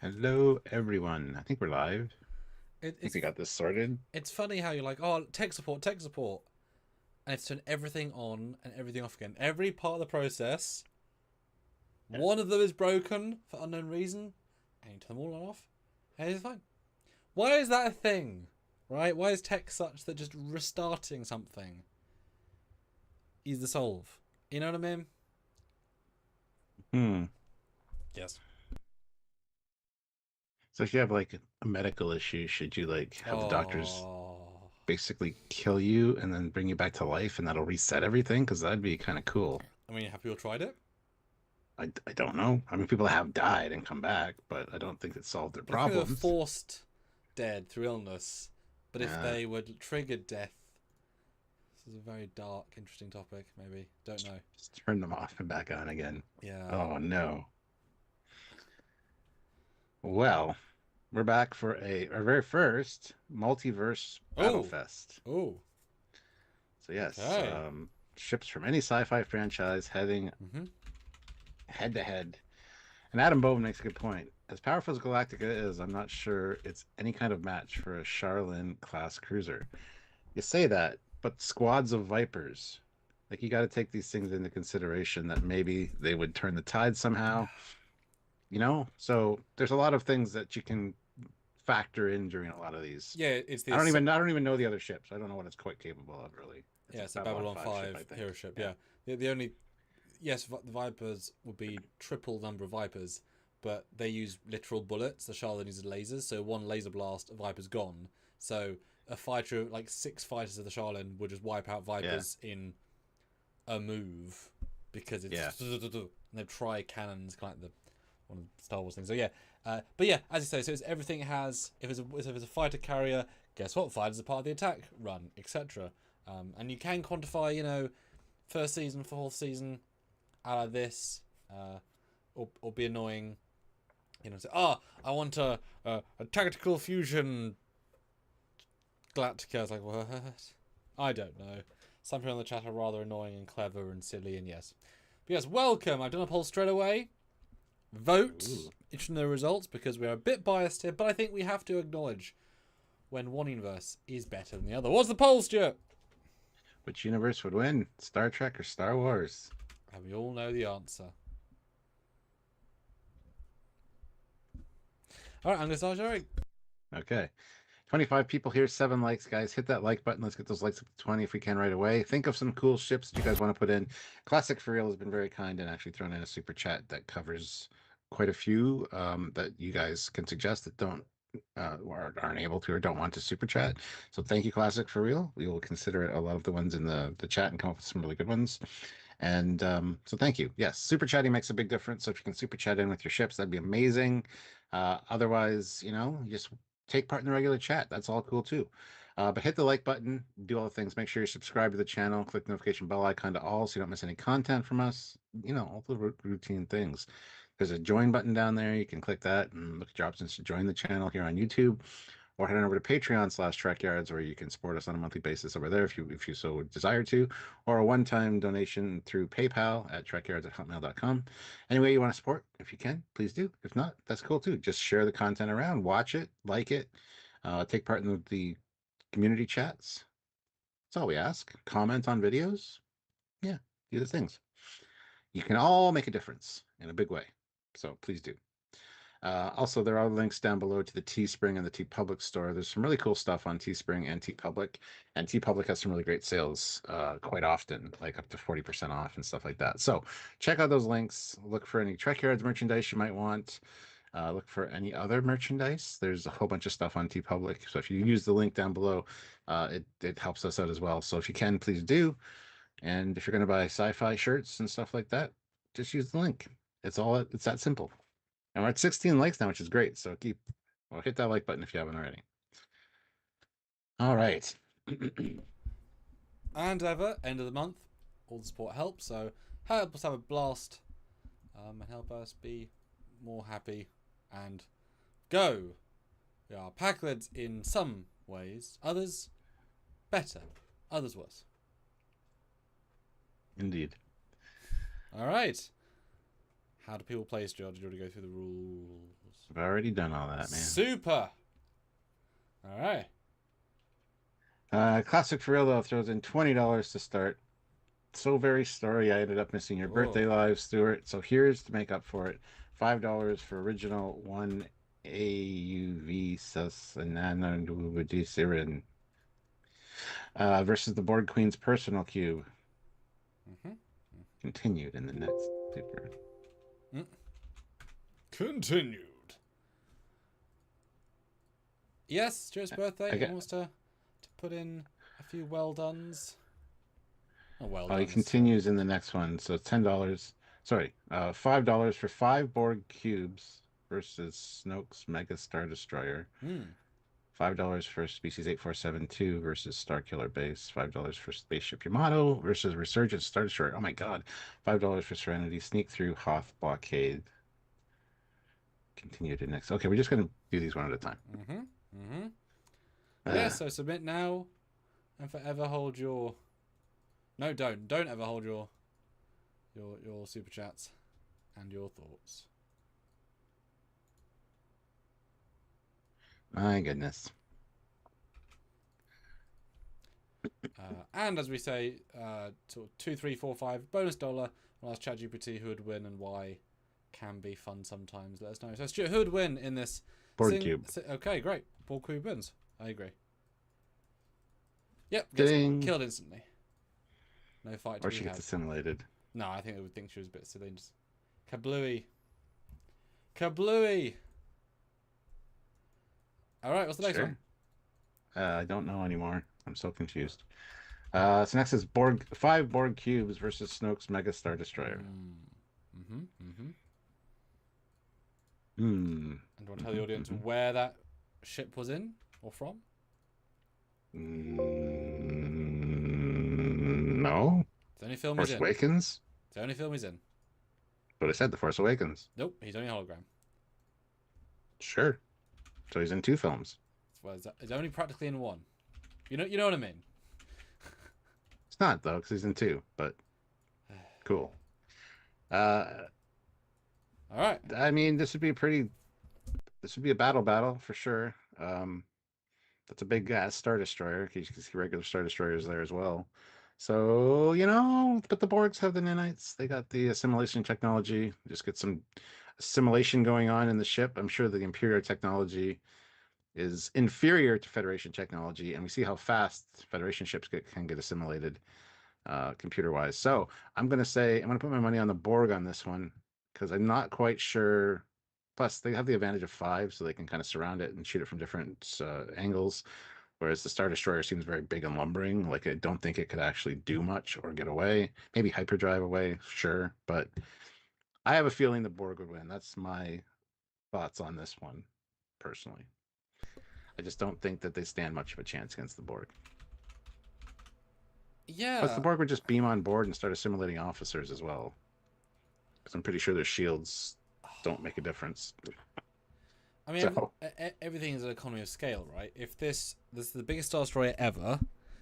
Hello, everyone. I think we're live. It, I think it's we got this sorted. it's funny how you're like, oh, tech support, and it's turn everything on and everything off again. Every part of the process, Yeah. one of them is broken for unknown reason, and you turn them all on off, and it's fine. Why is that a thing? Right? Why is tech such that just restarting something is the solve? You know what I mean? Hmm. Yes. So if you have like a medical issue, should you like have the doctors Oh. basically kill you and then bring you back to life and that'll reset everything? Because that'd be kind of cool. I mean, have you all tried it? I don't know. I mean, people have died and come back, but I don't think it solved their But if they were problems. forced dead through illness, but if Yeah. they were triggered death. This is a very dark, interesting topic, maybe. Don't know. Just turn them off and back on again. Yeah. Oh no. Well, we're back for our very first Multiverse Oh! Battlefest. Oh! So yes, Okay. ships from any sci-fi franchise heading Mm-hmm. head to head. And Adam Bove makes a good point. As powerful as Galactica is, I'm not sure it's any kind of match for a Charlene class cruiser. You say that, but squads of Vipers. Like you got to take these things into consideration that maybe they would turn the tide somehow, you know? So there's a lot of things that you can factor in during a lot of these. Yeah, it's I the don't even I don't even know the other ships. I don't know what it's quite capable of really. It's yeah, a it's a Babylon Babylon 5 ship, I 5 think. hero ship. Yeah. Yeah, the only yes, the Vipers would be triple number of Vipers, but they use literal bullets. The Charlotte uses lasers, so one laser blast, a Viper's gone. So a fighter, like six fighters of the Charlene, would just wipe out Yeah. Vipers in a move because Yeah. it's and they try cannons, kind of like the one of the Star Wars things. So yeah, but yeah, as you say, so it's everything has if it's a fighter carrier, guess what? Fighters are part of the attack run, etc. And you can quantify, first season, fourth season, out of this, or be annoying. Say, I want a tactical fusion Galactica. It's like, what? I don't know. Some people in the chat are rather annoying and clever and silly, and yes. But yes, welcome. I've done a poll straight away. Vote. Ooh. Interested in the results because we are a bit biased here, but I think we have to acknowledge when one universe is better than the other. What's the poll, Stuart? Which universe would win? Star Trek or Star Wars? And we all know the answer. All right, I'm going to start sharing. Okay. 25 people here, 7 likes, guys. Hit that like button. Let's get those likes up to 20 if we can right away. Think of some cool ships that you guys want to put in. Classic for Real has been very kind and actually thrown in a super chat that covers quite a few that you guys can suggest that don't or aren't able to or don't want to super chat. So thank you, Classic for Real. We will consider a lot of the ones in the chat and come up with some really good ones. And so thank you. Yes, super chatting makes a big difference. So if you can super chat in with your ships, that'd be amazing. Otherwise, you just take part in the regular chat. That's all cool too. But hit the like button, do all the things. Make sure you subscribe to the channel, click the notification bell icon to all so you don't miss any content from us. All the routine things. There's a join button down there. You can click that and look at your options to join the channel here on YouTube, or head on over to Patreon/Trekyards, where you can support us on a monthly basis over there if you so desire to, or a one-time donation through PayPal at trekyards@hotmail.com. Any way you want to support, if you can, please do. If not, that's cool too. Just share the content around, watch it, like it, take part in the community chats. That's all we ask. Comment on videos. Yeah, do the things. You can all make a difference in a big way. So please do. Also, there are links down below to the Teespring and the TeePublic store. There's some really cool stuff on Teespring and TeePublic, and TeePublic has some really great sales quite often, like up to 40% off and stuff like that. So check out those links. Look for any Trekyards merchandise you might want. Look for any other merchandise. There's a whole bunch of stuff on TeePublic. So if you use the link down below, it helps us out as well. So if you can, please do. And if you're going to buy sci-fi shirts and stuff like that, just use the link. It's that simple. And we're at 16 likes now, which is great. So hit that like button if you haven't already. All right. And ever, end of the month, all the support helps. So help us have a blast and help us be more happy and go. We are Packleds in some ways, others better, others worse. Indeed. All right. How do people play Jar? Did you already go through the rules? I've already done all that, man. Super. All right. Classic for real though throws in $20 to start. So very sorry I ended up missing your birthday live, Stuart. So here's to make up for it. $5 for original one AUV Siren versus the Borg Queen's personal cube. Continued in the next paper. Continued. Yes, Stuart's birthday. He wants to put in a few well dones. He continues in the next one. So $10. Sorry, $5 for 5 Borg cubes versus Snoke's Mega Star Destroyer. $5 for Species 8472 versus Starkiller Base. $5 for Spaceship Yamato versus Resurgent Star Destroyer. Oh my god. $5 for Serenity. Sneak through Hoth Blockade. Continue to next. Okay, we're just going to do these one at a time. Yeah, so submit now and forever hold your... No, don't. Don't ever hold your super chats and your thoughts. My goodness. And as we say, sort of 2, 3, 4, 5 bonus dollar. I'll ask ChatGPT who would win and why. Can be fun sometimes. Let us know. So Stuart, who would win in this? Borg cube. Okay, great. Borg cube wins. I agree. Yep. Killed instantly. No fight. Or she gets assimilated. No, I think they would think she was a bit silly. Just kablooey. Kablooey. All right, what's the next one? I don't know anymore. I'm so confused. So next is 5 Borg cubes versus Snoke's Mega Star Destroyer. And do you want to tell the audience where that ship was in or from? No. It's the only film Force he's in. Awakens? It's the only film he's in. But I said The Force Awakens. Nope, he's only a hologram. Sure. So he's in 2 films. Well, he's only practically in 1. You know what I mean? It's not, though, because he's in 2, but cool. All right. I mean, this would be a battle for sure. That's a big Star Destroyer. You can see regular Star Destroyers there as well. So, but the Borgs have the nanites. They got the assimilation technology. Just get some assimilation going on in the ship. I'm sure the Imperial technology is inferior to Federation technology, and we see how fast Federation ships can get assimilated computer-wise. So I'm going to put my money on the Borg on this one, because I'm not quite sure. Plus, they have the advantage of 5, so they can kind of surround it and shoot it from different angles. Whereas the Star Destroyer seems very big and lumbering. Like, I don't think it could actually do much or get away. Maybe hyperdrive away, sure. But I have a feeling the Borg would win. That's my thoughts on this one, personally. I just don't think that they stand much of a chance against the Borg. Yeah. Plus, the Borg would just beam on board and start assimilating officers as well. Because I'm pretty sure their shields don't make a difference. I mean, everything is an economy of scale, right? If this is the biggest Star Destroyer ever,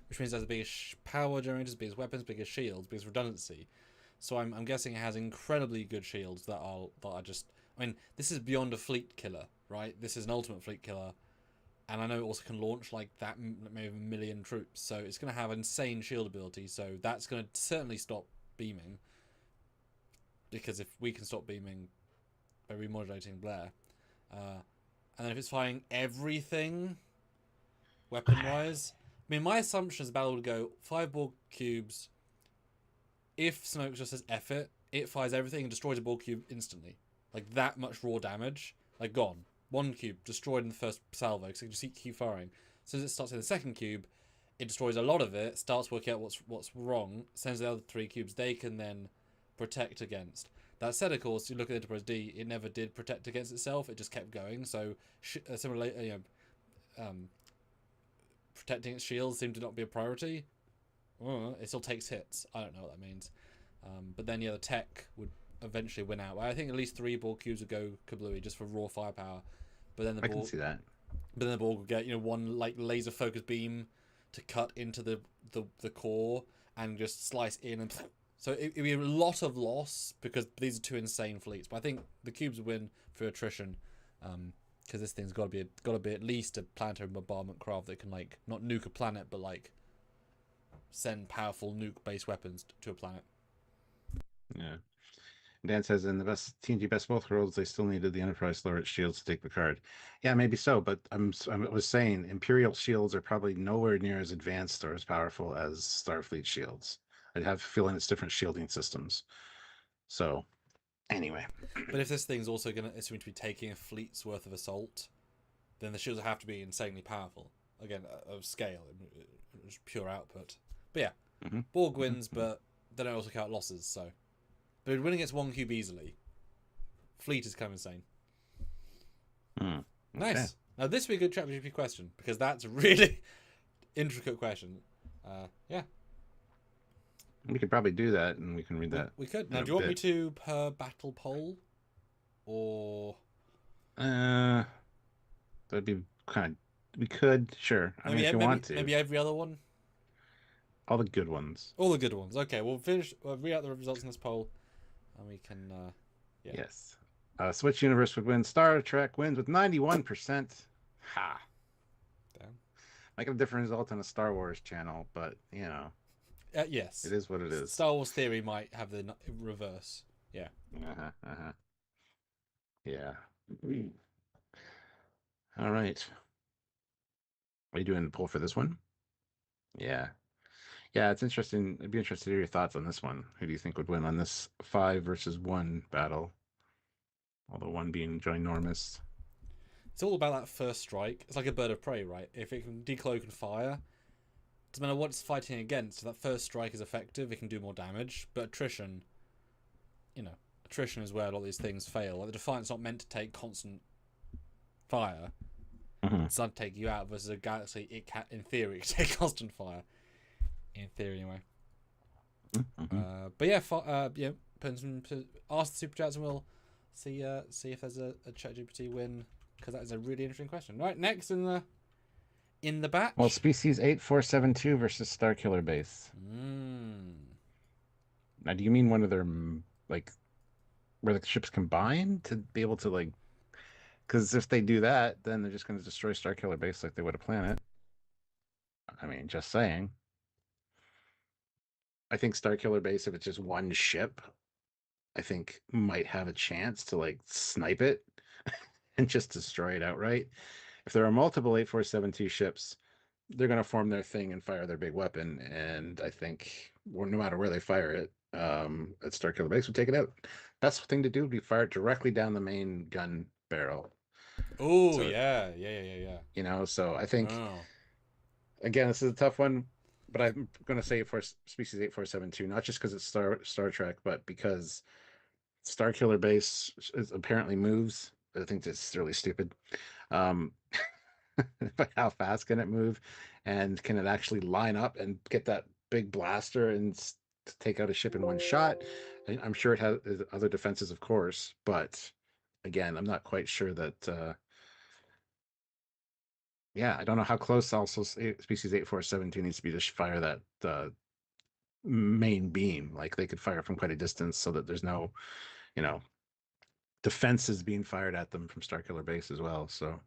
which means it has the biggest power generators, biggest weapons, biggest shields, biggest redundancy. So I'm guessing it has incredibly good shields that are just... I mean, this is beyond a fleet killer, right? This is an ultimate fleet killer. And I know it also can launch like that, maybe 1 million troops. So it's going to have insane shield ability. So that's going to certainly stop beaming. Because if we can stop beaming by remodulating Blair... and then if it's firing everything weapon-wise... I mean, my assumption is the battle would go 5 Borg cubes. If Snoke just says F it, it fires everything and destroys a Borg cube instantly. Like, that much raw damage. Like, gone. 1 cube destroyed in the first salvo, because it can just keep firing. So as it starts in the second cube, it destroys a lot of it, starts working out what's wrong, sends the other 3 cubes they can then protect against. That said, of course, you look at Enterprise D, it never did protect against itself, it just kept going, so protecting its shields seemed to not be a priority. It still takes hits, I don't know what that means. But then, the tech would eventually win out. I think at least 3 Borg cubes would go kablooey just for raw firepower. But then I can see that. But then the Borg would get, one like laser focus beam to cut into the core and just slice in and So it'd be a lot of loss because these are two insane fleets. But I think the cubes win for attrition, because this thing's got to be at least a planetary bombardment craft that can like not nuke a planet, but like send powerful nuke-based weapons to a planet. Yeah. Dan says in the best TNG best both worlds, they still needed the Enterprise to lower its shields to take the card. Yeah, maybe so, but I was saying Imperial shields are probably nowhere near as advanced or as powerful as Starfleet shields. I'd have a feeling it's different shielding systems. So, anyway. But if this thing's also going to be taking a fleet's worth of assault, then the shields have to be insanely powerful. Again, of scale, pure output. But yeah, Borg wins, but they don't also count losses, so. But winning against one cube easily. Fleet is kind of insane. Okay. Nice. Now this would be a good ChatGPT question because that's a really intricate question. Yeah. We could probably do that, and we can read that. We could. Now, do you want me to per battle poll, or? That'd be kind of. We could, sure. I mean, if you want to. Maybe every other one. All the good ones. All the good ones. Okay, we'll finish. We'll read out the results in this poll, and we can. Yeah. Yes. Switch Universe would win. Star Trek wins with 91%. Ha. Damn. Might get a different result on a Star Wars channel, but you know. Yes. It is what it is. Star Wars Theory might have the reverse. Yeah. Yeah. All right. Are you doing the poll for this one? Yeah. Yeah, it's interesting. I'd be interested to hear your thoughts on this one. Who do you think would win on this 5 versus 1 battle? Although 1 being ginormous. It's all about that first strike. It's like a bird of prey, right? If it can decloak and fire, doesn't matter what it's fighting against. If that first strike is effective, it can do more damage. But attrition, attrition is where a lot of these things fail. Like the Defiant's not meant to take constant fire. It's not to take you out versus a galaxy. It can, in theory, take constant fire. In theory, anyway. But yeah, ask the super chats and we'll see if there's a ChatGPT win, because that is a really interesting question. Right, next in the batch. Well, Species 8472 versus Starkiller Base. Now, do you mean one of their like where the ships combine to be able to like? Because if they do that, then they're just going to destroy Starkiller Base like they would a planet. I mean, just saying. I think Starkiller Base, if it's just one ship, I think might have a chance to like snipe it and just destroy it outright. If there are multiple 8472 ships, they're going to form their thing and fire their big weapon. And I think no matter where they fire it, at Starkiller Base would take it out. Best thing to do would be fire it directly down the main gun barrel. Oh, so, yeah. So I think, again, this is a tough one. But I'm going to say for Species 8472, not just because it's Star Trek, but because Starkiller Base apparently moves. I think that's really stupid. But how fast can it move? And can it actually line up and get that big blaster and take out a ship in one shot? I'm sure it has other defenses, of course. But again, I'm not quite sure that... I don't know how close also Species 8472 needs to be to fire that main beam. Like they could fire from quite a distance so that there's no, defenses being fired at them from Starkiller Base as well. So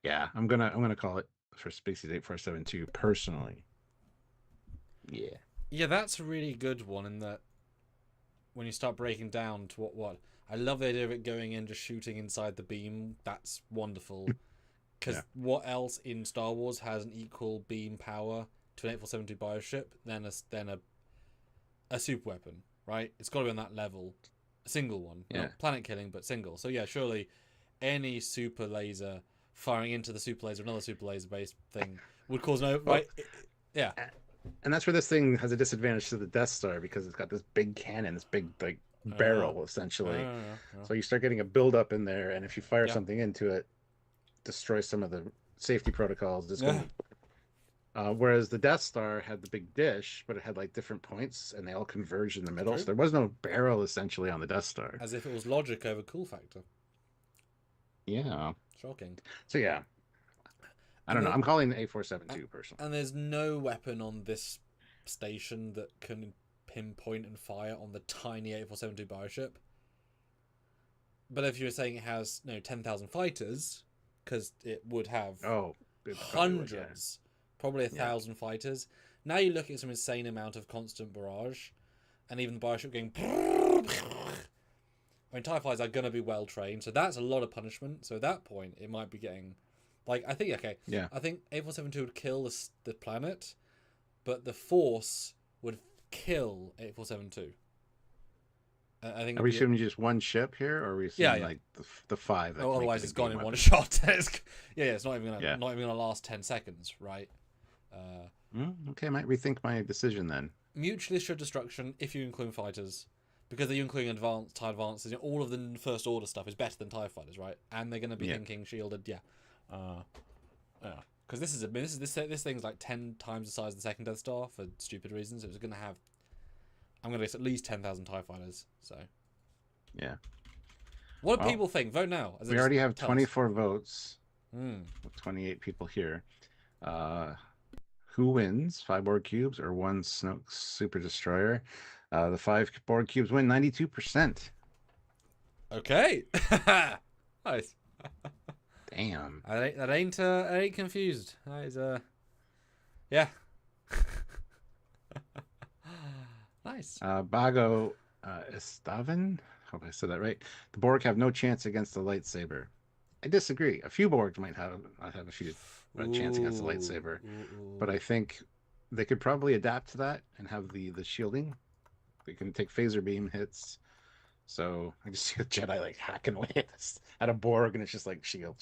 yeah, I'm gonna call it for Species 8472 personally. Yeah. Yeah, that's a really good one in that when you start breaking down to what I love the idea of it going in just shooting inside the beam. That's wonderful. Because what else in Star Wars has an equal beam power to an 8472 bioship than a super weapon, right? It's got to be on that level. A single one. Not planet killing, but single. So yeah, surely any super laser firing into the super laser, another super laser based thing, would cause no... Well, right? Yeah. And that's where this thing has a disadvantage to the Death Star, because it's got this big cannon, this big barrel, essentially. So you start getting a buildup in there, and if you fire something into it, destroy some of the safety protocols. Whereas the Death Star had the big dish, but it had like different points and they all converged in the middle. True. So there was no barrel essentially on the Death Star. As if it was logic over cool factor. Yeah. Shocking. So yeah. I don't know. I'm calling the A472 personally. And there's no weapon on this station that can pinpoint and fire on the tiny 8472 bioship. But if you were saying it has 10,000 fighters, because it would have hundreds, probably 1,000 fighters. Now you look at some insane amount of constant barrage, and even the bioship going. I mean, TIE fighters are going to be well trained, so that's a lot of punishment. So at that point, it might be getting, I think 8472 would kill the planet, but the Force would kill 8472. I think. Are we assuming just one ship here, or are we assuming like the 5? That otherwise, it's gone in one shot. It's not even gonna last 10 seconds, right? Okay, I might rethink my decision then. Mutually assured destruction if you include fighters. Because they're including TIE advances, all of the First Order stuff is better than TIE fighters, right? And they're going to be thinking shielded, because this thing's like 10 times the size of the second Death Star for stupid reasons. It was going to have, I'm going to guess at least 10,000 TIE fighters. So what do people think? Vote now. We already have 24 votes. With 28 people here. Who wins? 5 Borg cubes or 1 Snoke Super Destroyer? The 5 Borg cubes win 92%. Okay. Nice. Damn. That ain't confused. That is yeah. Nice. Bago Estavan. Hope I said that right. The Borg have no chance against the lightsaber. I disagree. A few Borgs might have a chance against the lightsaber, but I think they could probably adapt to that and have the shielding. They can take phaser beam hits. So I just see a Jedi like hacking away at a Borg, and it's just like shield.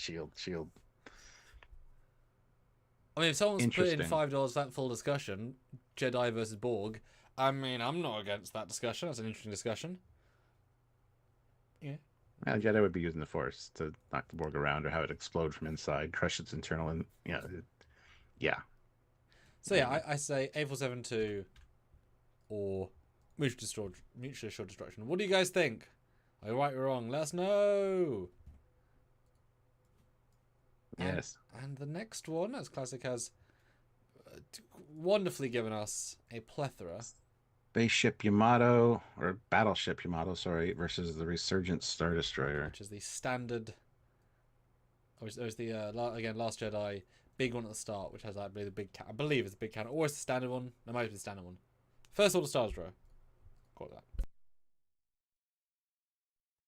I mean, if someone's put in $5 that full discussion, Jedi versus Borg, I mean, I'm not against that discussion. That's an interesting discussion. Yeah. Well, Jedi would be using the Force to knock the Borg around or have it explode from inside, crush its internal, and yeah. So yeah, I say 8472 or mutually assured destruction. What do you guys think? Are you right or wrong? Let us know. Yes. And the next one, as Classic has wonderfully given us a plethora. Spaceship Yamato, or Battleship Yamato, sorry, versus the Resurgent Star Destroyer. Which is the standard. There's the, again, Last Jedi, big one at the start, which has, I believe, I believe it's a big cannon. Or it's the standard one. That might be the standard one. First Order Star Destroyer. Call it that.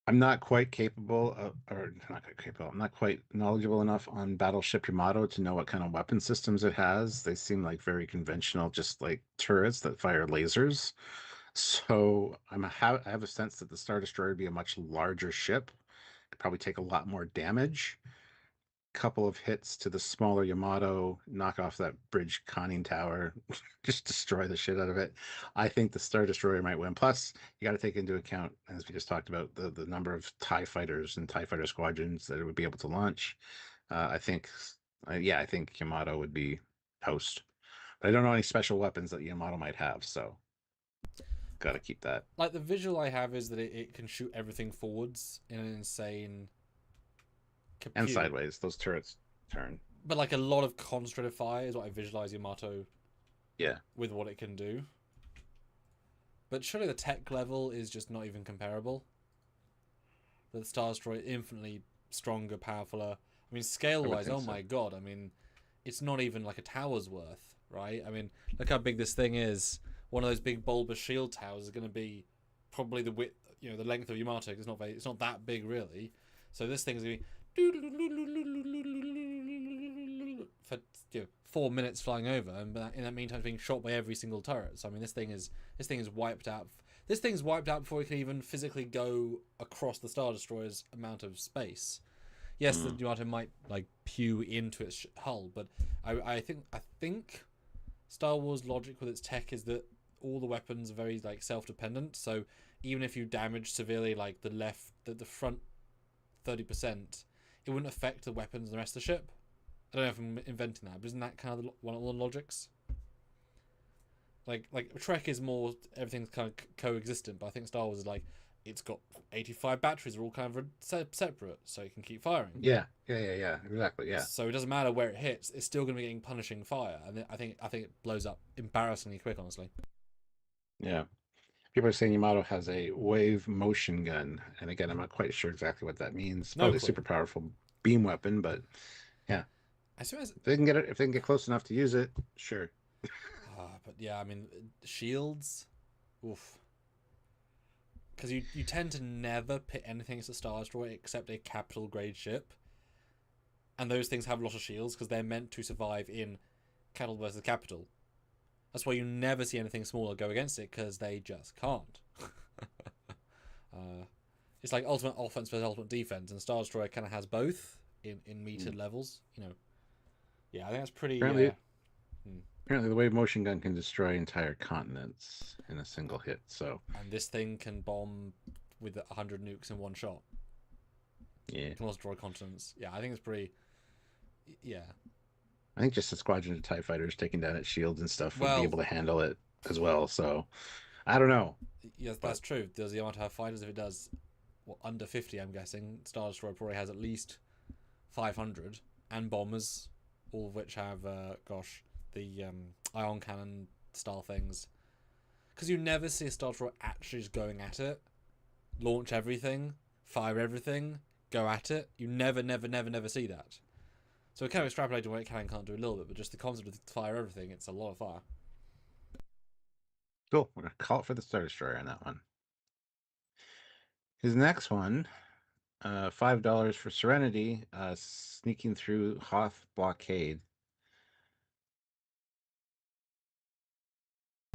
I'm not quite I'm not quite knowledgeable enough on Battleship Yamato to know what kind of weapon systems it has. They seem like very conventional, just like turrets that fire lasers. So I have a sense that the Star Destroyer would be a much larger ship. Could probably take a lot more damage. Couple of hits to the smaller Yamato, knock off that bridge conning tower, just destroy the shit out of it. I think the Star Destroyer might win. Plus, you got to take into account, as we just talked about, the number of TIE fighters and TIE fighter squadrons that it would be able to launch. I think Yamato would be host. But I don't know any special weapons that Yamato might have, so got to keep that. Like, the visual I have is that it can shoot everything forwards in an insane... compute. And sideways, those turrets turn. But like a lot of concentrated fire is what I visualize Yamato. Yeah. With what it can do. But surely the tech level is just not even comparable. The Star Destroyer infinitely stronger, powerfuler. I mean, scale-wise, oh my god! I mean, it's not even like a tower's worth, right? I mean, look how big this thing is. One of those big bulbous shield towers is going to be probably the width, the length of Yamato. It's not that big really. So this thing is going to be for 4 minutes flying over, and in that meantime being shot by every single turret. So I mean, this thing is wiped out. This thing's wiped out before it can even physically go across the Star Destroyer's amount of space. Yes, the Yamato might like pew into its hull, but I think Star Wars logic with its tech is that all the weapons are very like self-dependent. So even if you damage severely like the front 30%, it wouldn't affect the weapons and the rest of the ship. I don't know if I'm inventing that, but isn't that kind of one of the logics? Like Trek is more, everything's kind of coexistent, but I think Star Wars is like, it's got 85 batteries, are all kind of separate, so you can keep firing. Yeah, exactly, yeah. So it doesn't matter where it hits, it's still going to be getting punishing fire, and I think it blows up embarrassingly quick, honestly. Yeah. People are saying Yamato has a wave motion gun, and again, I'm not quite sure exactly what that means. No Probably a clue. super powerful beam weapon, but yeah, I suppose. if they can get it, if they can get close enough to use it, sure. But yeah, I mean, shields. Oof. Because you tend to never pit anything as a Star Destroyer except a capital grade ship, and those things have a lot of shields because they're meant to survive in capital versus capital. That's why you never see anything smaller go against it because they just can't. It's like ultimate offense versus ultimate defense, and Star Destroyer kind of has both in metered levels. You know, yeah, I think that's pretty. Apparently, apparently, the wave motion gun can destroy entire continents in a single hit. So, And this thing can bomb with 100 nukes in one shot. yeah, It can also destroy continents. Yeah, I think it's pretty. Yeah. I think just a squadron of TIE fighters taking down its shields and stuff would Well, be able to handle it as well. So, I don't know. yes, that's true. Does Yamato have fighters? If it does, well, under 50, I'm guessing. Star Destroyer probably has at least 500. And bombers, all of which have, the ion cannon style things. Because you never see a Star Destroyer actually just going at it. Launch everything, fire everything, go at it. You never see that. So it kind of extrapolating what it can and can't do a little bit, but just the concept of fire everything, it's a lot of fire. Cool. We're gonna call it for the Star Destroyer on that one. His next one, $5 for Serenity, sneaking through Hoth blockade.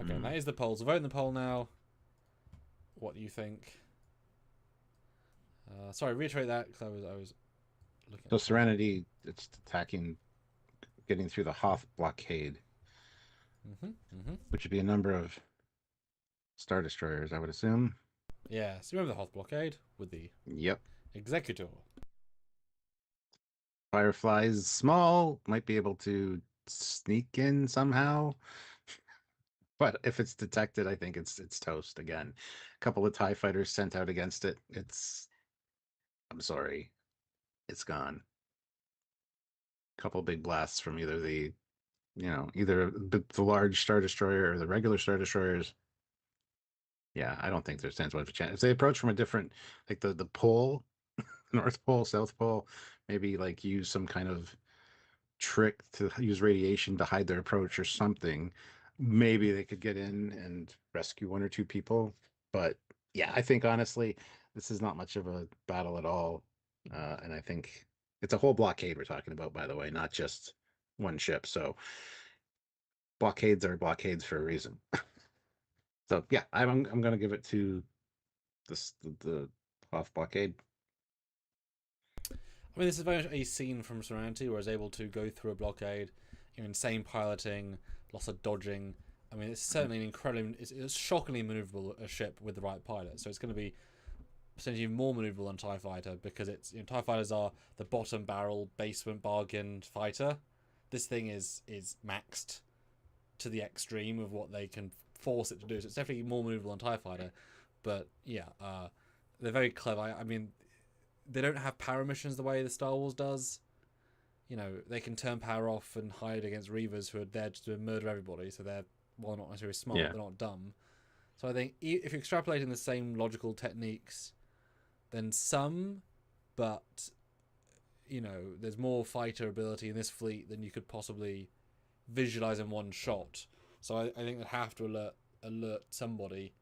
Okay, and that is the poll. So vote in the poll now. What do you think? Sorry, reiterate that because I was looking. So Serenity, it's attacking, getting through the Hoth blockade, which would be a number of Star Destroyers, I would assume. Yeah, so remember the Hoth blockade with the Yep. Executor. Firefly's small, might be able to sneak in somehow. But if it's detected, I think it's toast again. A couple of TIE fighters sent out against it. I'm sorry, it's gone. A couple of big blasts from either the large Star Destroyer or the regular Star Destroyers. Yeah, I don't think there stands much of a chance. If they approach from a different, like the pole, North Pole, South Pole, maybe like use some kind of trick to use radiation to hide their approach or something, maybe they could get in and rescue one or two people. But yeah, I think honestly, this is not much of a battle at all. And I think it's a whole blockade we're talking about, by the way, not just one ship. So blockades are blockades for a reason. So yeah, I'm gonna give it to the Hoth blockade. I mean, this is very much a scene from Serenity where it's able to go through a blockade, insane piloting, lots of dodging. I mean, it's certainly an incredibly, it's shockingly maneuverable a ship with the right pilot. So it's going to be potentially more maneuverable than TIE Fighter because it's TIE Fighters are the bottom barrel basement bargain fighter. This thing is maxed to the extreme of what they can force it to do. So it's definitely more maneuverable than TIE Fighter. But yeah, they're very clever. I mean, they don't have power missions the way the Star Wars does. They can turn power off and hide against Reavers who are there just to murder everybody. So they're, well, not necessarily smart, Yeah. they're not dumb. So I think if you're extrapolating the same logical techniques, then some, but there's more fighter ability in this fleet than you could possibly visualize in one shot. So I think they'd have to alert somebody,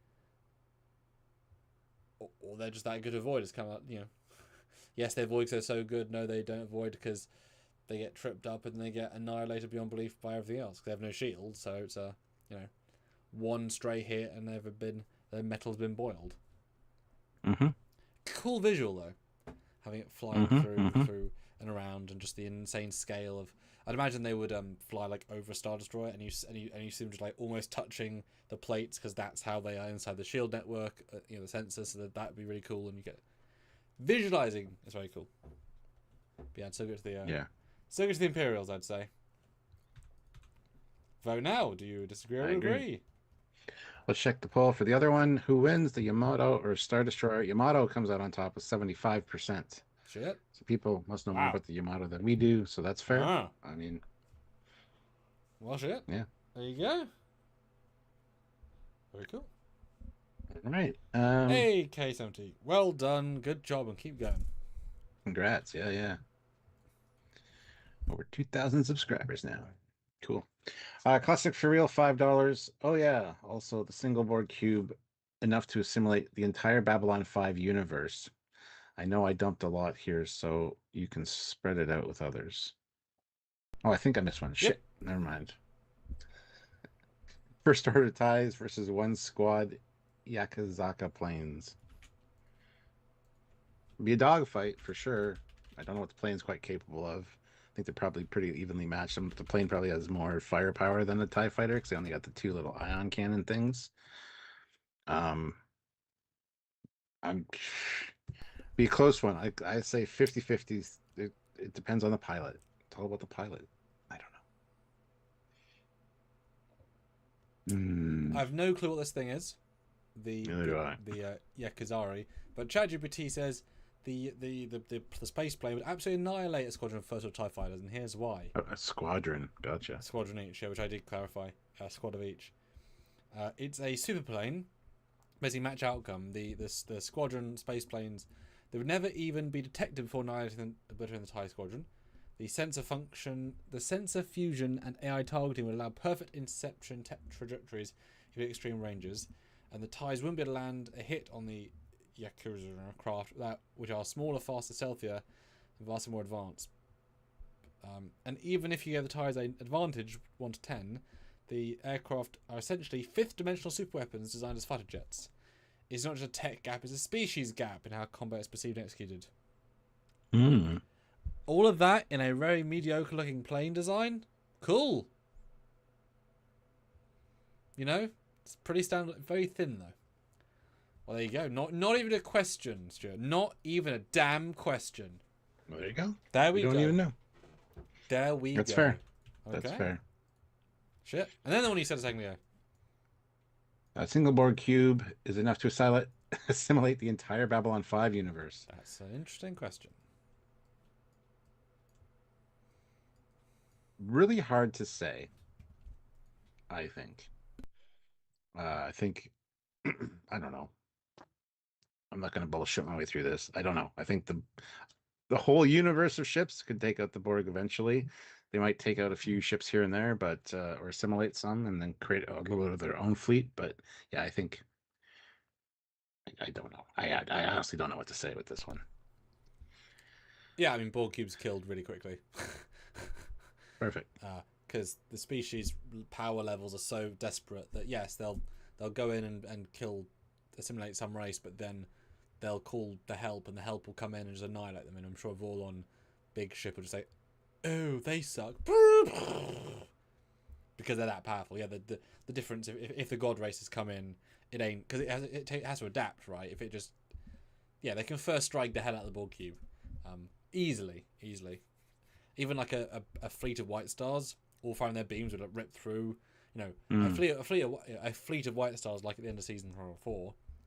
or they're just that good to avoid. It's kind of like, yes, they avoid because they're so good. No, they don't avoid because they get tripped up and they get annihilated beyond belief by everything else because they have no shield. So it's one stray hit and their metal's been boiled. Cool visual though, having it flying through and around, and just the insane scale of. I'd imagine they would fly like over a Star Destroyer, and you see them just like almost touching the plates because that's how they are inside the shield network, the sensors. So that'd be really cool, and you get visualizing. It's very cool. But yeah, so good to the so good to the Imperials, I'd say. Vote now. Do you disagree or agree? Let's check the poll for the other one. Who wins, the Yamato or Star Destroyer? Yamato comes out on top with 75%. Shit. So people must know more about the Yamato than we do, so that's fair. I mean, well, shit. Yeah. There you go. Very cool. All right. Hey, K70. Well done. Good job, and keep going. Congrats. Yeah, yeah. Over 2,000 subscribers now. Cool. Classic for real, $5. Oh yeah. Also the single board cube, enough to assimilate the entire Babylon 5 universe. I know I dumped a lot here, so you can spread it out with others. Oh, I think I missed one. Yep. Shit. Never mind. First order ties versus one squad Yakuzaka planes. Be a dogfight for sure. I don't know what the plane's quite capable of. I think they're probably pretty evenly matched. The plane probably has more firepower than the TIE fighter because they only got the two little ion cannon things. I'm be a close one. I say 50-50. It depends on the pilot. It's all about the pilot. I don't know. I have no clue what this thing is. Neither do I. The Yakuzari, but ChatGPT says the space plane would absolutely annihilate a squadron of first order TIE fighters, and here's why. A squadron. Gotcha. A squadron each, yeah, which I did clarify. A squad of each. It's a super plane. Basically, match outcome. The squadron space planes, they would never even be detected before annihilating the TIE squadron. The sensor fusion, and AI targeting would allow perfect interception trajectories at extreme ranges, and the TIEs wouldn't be able to land a hit on the Yakuza craft which are smaller, faster, stealthier, and vastly more advanced. And even if you give the TIEs an advantage 1 to 10, the aircraft are essentially fifth-dimensional super weapons designed as fighter jets. It's not just a tech gap, it's a species gap in how combat is perceived and executed. All of that in a very mediocre-looking plane design? Cool. You know? It's pretty standard, very thin, though. Well, there you go. Not even a question, Stuart. Not even a damn question. Well, there you go. There we go. You don't even know. There we go. That's fair. Okay. That's fair. Shit. And then the one you said a second ago. A single board cube is enough to assimilate the entire Babylon 5 universe. That's an interesting question. Really hard to say, I think. I don't know. I'm not going to bullshit my way through this. I don't know. I think the whole universe of ships could take out the Borg eventually. They might take out a few ships here and there, but or assimilate some and then create a little bit of their own fleet. But yeah, I think I don't know. I honestly don't know what to say with this one. Yeah, I mean, Borg cubes killed really quickly. Perfect. Because the species power levels are so desperate that yes, they'll go in and assimilate some race, but then they'll call the help, and the help will come in and just annihilate them. And I'm sure Vorlon big ship will just say, "Oh, they suck," because they're that powerful. Yeah, the difference if the god races come in, it ain't because it has to adapt, right? If it just they can first strike the hell out of the Borg cube, easily. Even like a fleet of white stars, all firing their beams would rip through. You know, a fleet of white stars like at the end of season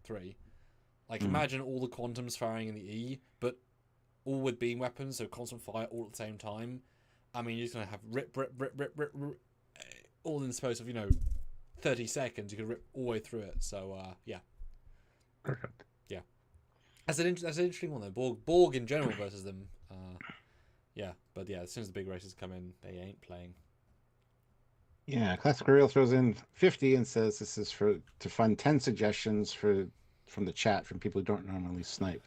3. Like imagine all the quantums firing in the E, but all with beam weapons, so constant fire all at the same time. I mean, you're just gonna have rip, all in the space of 30 seconds. You could rip all the way through it. So yeah, Perfect. Yeah, that's an interesting one though. Borg in general versus them. Yeah, but yeah, as soon as the big races come in, they ain't playing. Yeah, Classic Real throws in 50 and says this is to fund 10 suggestions from the chat from people who don't normally snipe.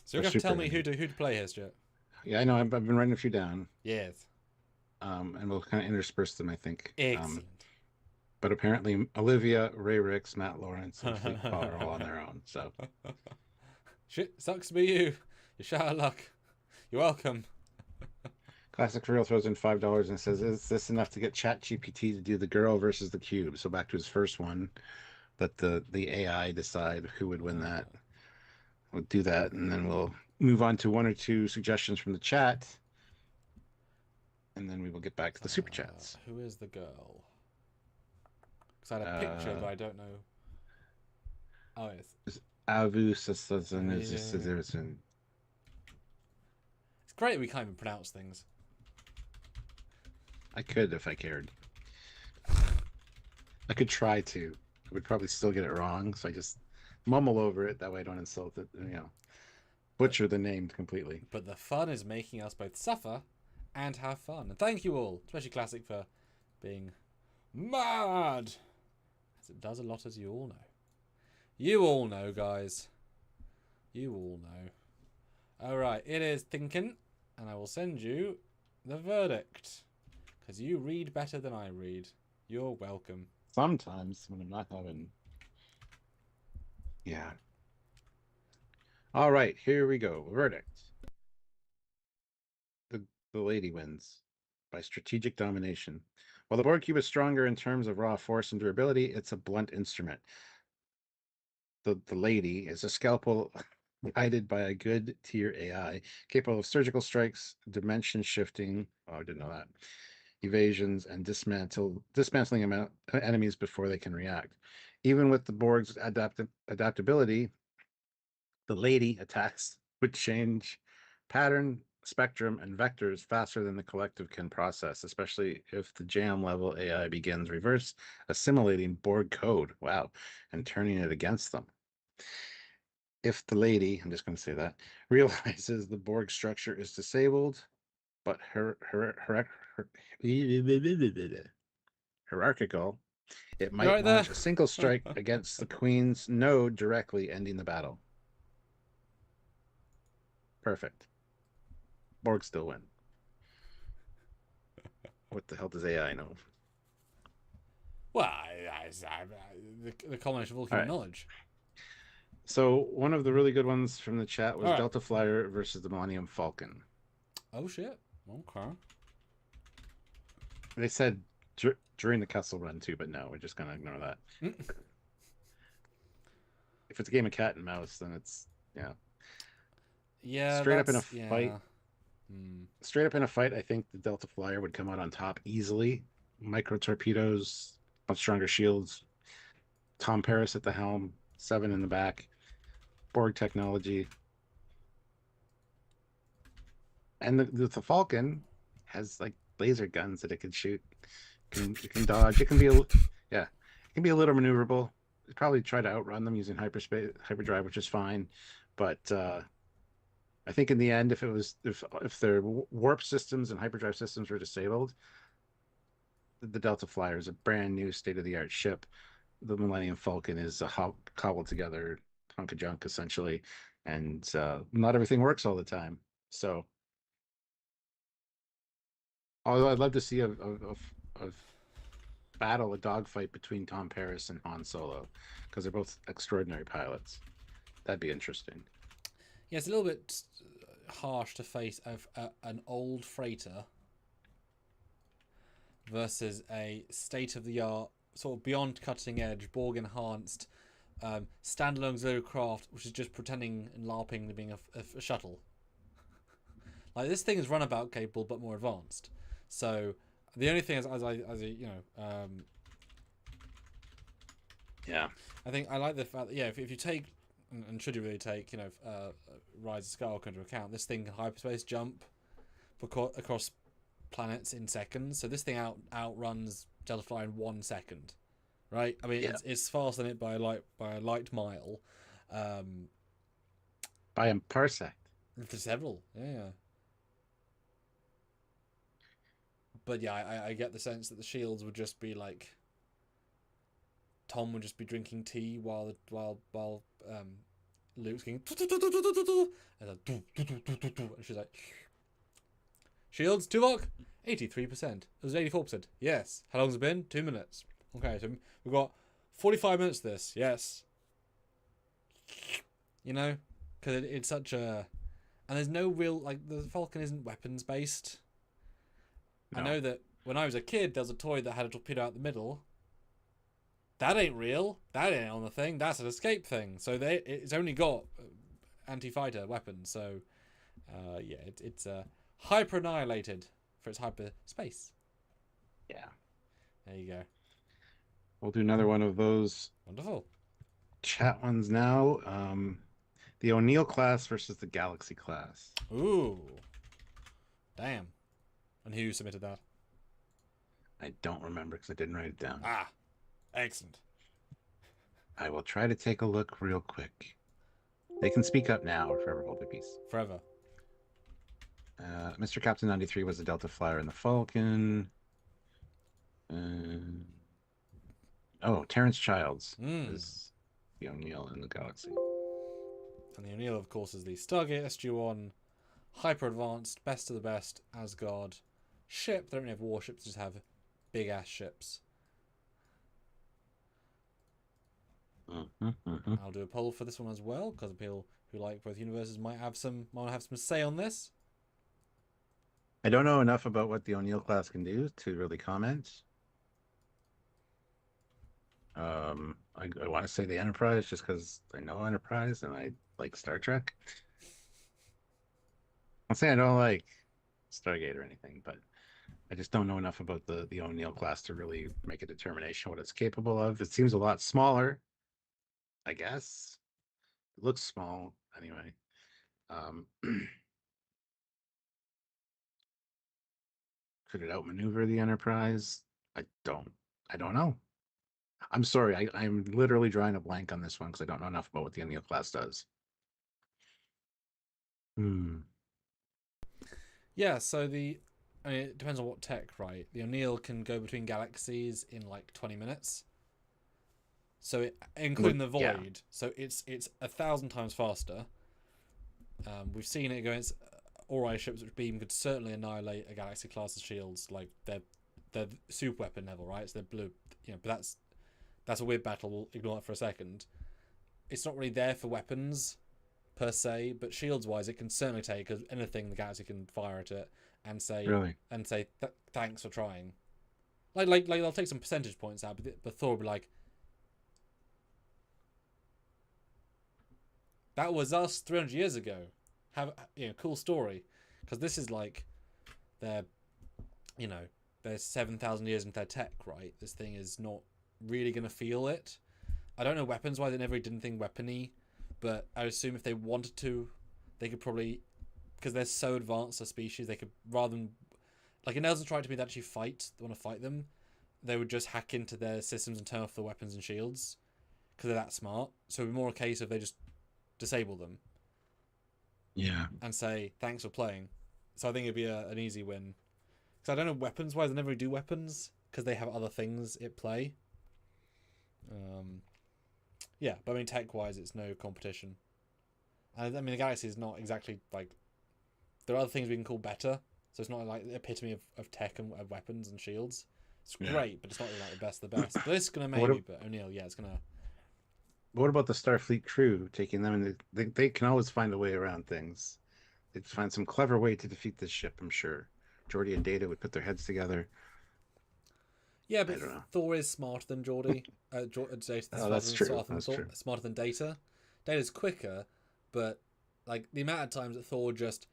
So you're going to tell me who to play here, Stuart? Yeah, I know. I've been writing a few down. Yes. And we'll kind of intersperse them, I think. Excellent. But apparently Olivia, Ray Ricks, Matt Lawrence, and Fleet Paul are all on their own. So shit, sucks to be you. You're shot of luck. You're welcome. Classic for Real throws in $5 and says, "Is this enough to get ChatGPT to do the girl versus the cube?" So back to his first one, let the AI decide who would win that. We'll do that, and then we'll move on to one or two suggestions from the chat, and then we will get back to the super chats. Who is the girl? Because I had a picture, but I don't know. Oh, yes. Avu It's great we can't even pronounce things. I could if I cared. I could try to. I would probably still get it wrong, so I just mumble over it. That way I don't insult it, But butcher the name completely. but the fun is making us both suffer and have fun. And thank you all, especially Classic, for being mad, as it does a lot, as you all know. You all know, guys. You all know. Alright, it is thinking, and I will send you the verdict. Because you read better than I read. You're welcome. Sometimes when I'm not having... Yeah. All right, here we go. Verdict. The lady wins by strategic domination. While the Borg cube is stronger in terms of raw force and durability, it's a blunt instrument. The lady is a scalpel guided by a good tier AI, capable of surgical strikes, dimension shifting. Oh, I didn't know that. Evasions and dismantling enemies before they can react. Even with the Borg's adaptability, the lady attacks would change pattern, spectrum, and vectors faster than the collective can process, especially if the jam level AI begins reverse assimilating Borg code. Wow. And turning it against them. If the lady, I'm just going to say that, realizes the Borg structure is disabled, but hierarchical, it You might right there? launch a single strike against the Queen's node, directly ending the battle. Perfect. Borg still win. What the hell does AI know? Well, the combination of all human knowledge. So one of the really good ones from the chat was All right. Delta Flyer versus the Millennium Falcon. Oh, shit. Okay. They said during the Kessel run too, but no, we're just going to ignore that. If it's a game of cat and mouse, then it's, Yeah, straight up in a fight. Hmm. Straight up in a fight, I think the Delta Flyer would come out on top easily. Micro torpedoes, much stronger shields. Tom Paris at the helm, 7 in the back. Borg technology. And the Falcon has like laser guns that it can shoot. It can dodge. It can be it can be a little maneuverable. Probably try to outrun them using hyperdrive, which is fine. But I think in the end, if their warp systems and hyperdrive systems were disabled, the Delta Flyer is a brand new state-of-the-art ship. The Millennium Falcon is a cobbled together hunk of junk essentially, and not everything works all the time. So, although I'd love to see a battle, a dogfight between Tom Paris and Han Solo, because they're both extraordinary pilots. That'd be interesting. Yeah, it's a little bit harsh to face an old freighter versus a state-of-the-art, sort of beyond cutting edge, Borg enhanced, standalone auxiliary craft, which is just pretending and LARPing to being a shuttle. Like, this thing is runabout capable but more advanced. So the only thing is, Yeah, I think I like the fact that, if you take, and should you really take, Rise of Skywalker into account, this thing can hyperspace jump across planets in seconds. So this thing outruns Delta Flyer in 1 second, right? I mean, it's faster than it by a light mile. By a parsec. For several, yeah. But yeah, I get the sense that the shields would just be like, Tom would just be drinking tea while Luke's going and she's like, shields, Tuvok, 83%. It was 84%. Yes. How long's it been? 2 minutes. Okay, so we've got 45 minutes of this. Yes. Because it's such a, and there's no real, like, the Falcon isn't weapons based. No. I know that when I was a kid, there was a toy that had a torpedo out the middle. That ain't real. That ain't on the thing. That's an escape thing. So it's only got anti-fighter weapons. So, it's hyper annihilated for its hyperspace. Yeah. There you go. We'll do another one of those. Wonderful. Chat ones now. The O'Neill class versus the Galaxy class. Ooh. Damn. And who submitted that? I don't remember because I didn't write it down. Ah. Excellent. I will try to take a look real quick. They can speak up now or forever hold their peace. Forever. Mr. Captain 93 was a Delta Flyer in the Falcon. Uh, Terrence Childs is the O'Neill in the Galaxy. And the O'Neill, of course, is the Stargate SG-1, hyper-advanced, best of the best, Asgard ship. They don't have warships, just have big-ass ships. I'll do a poll for this one as well, because people who like both universes might have some say on this. I don't know enough about what the O'Neill class can do to really comment. I want to say the Enterprise just because I know Enterprise and I like Star Trek. I'll say I don't like Stargate or anything, but I just don't know enough about the O'Neill class to really make a determination what it's capable of. It seems a lot smaller, I guess. It looks small anyway. Could it outmaneuver the Enterprise? I don't know. I'm sorry. I'm literally drawing a blank on this one because I don't know enough about what the O'Neill class does. Yeah, so it depends on what tech, right? The O'Neill can go between galaxies in like 20 minutes. So including the void. Yeah. So it's 1,000 times faster. We've seen it against Ori ships, which beam could certainly annihilate a galaxy class of shields. Like they're super weapon level, right? So they're blue, but that's a weird battle. We'll ignore that for a second. It's not really there for weapons per se, but shields wise, it can certainly take anything the galaxy can fire at it and say thanks for trying. Like they'll take some percentage points out, but Thor will be like, that was us 300 years ago. Have cool story, because this is like they're 7,000 years into their tech, right? This thing is not really gonna feel it. I don't know weapons wise. They never did anything weapony, but I assume if they wanted to, they could probably, because they're so advanced a species, they could, rather than like it doesn't try to be that actually want to fight them, they would just hack into their systems and turn off the weapons and shields because they're that smart. So it'd be more a case of they just disable them. Yeah. And say thanks for playing. So I think it'd be an easy win. Because I don't know weapons wise, they never really do weapons because they have other things at play. Yeah, but I mean tech wise, it's no competition. And I mean the Galaxy is not exactly like, there are other things we can call better. So it's not like the epitome of tech and weapons and shields. It's great, but it's not really like the best of the best. But this is gonna maybe, but O'Neill, it's gonna. What about the Starfleet crew, taking them in? They can always find a way around things. They'd find some clever way to defeat this ship, I'm sure. Geordi and Data would put their heads together. Yeah, but Thor is smarter than Geordi. That's true. Smarter than Data. Data's quicker, but like the amount of times that Thor just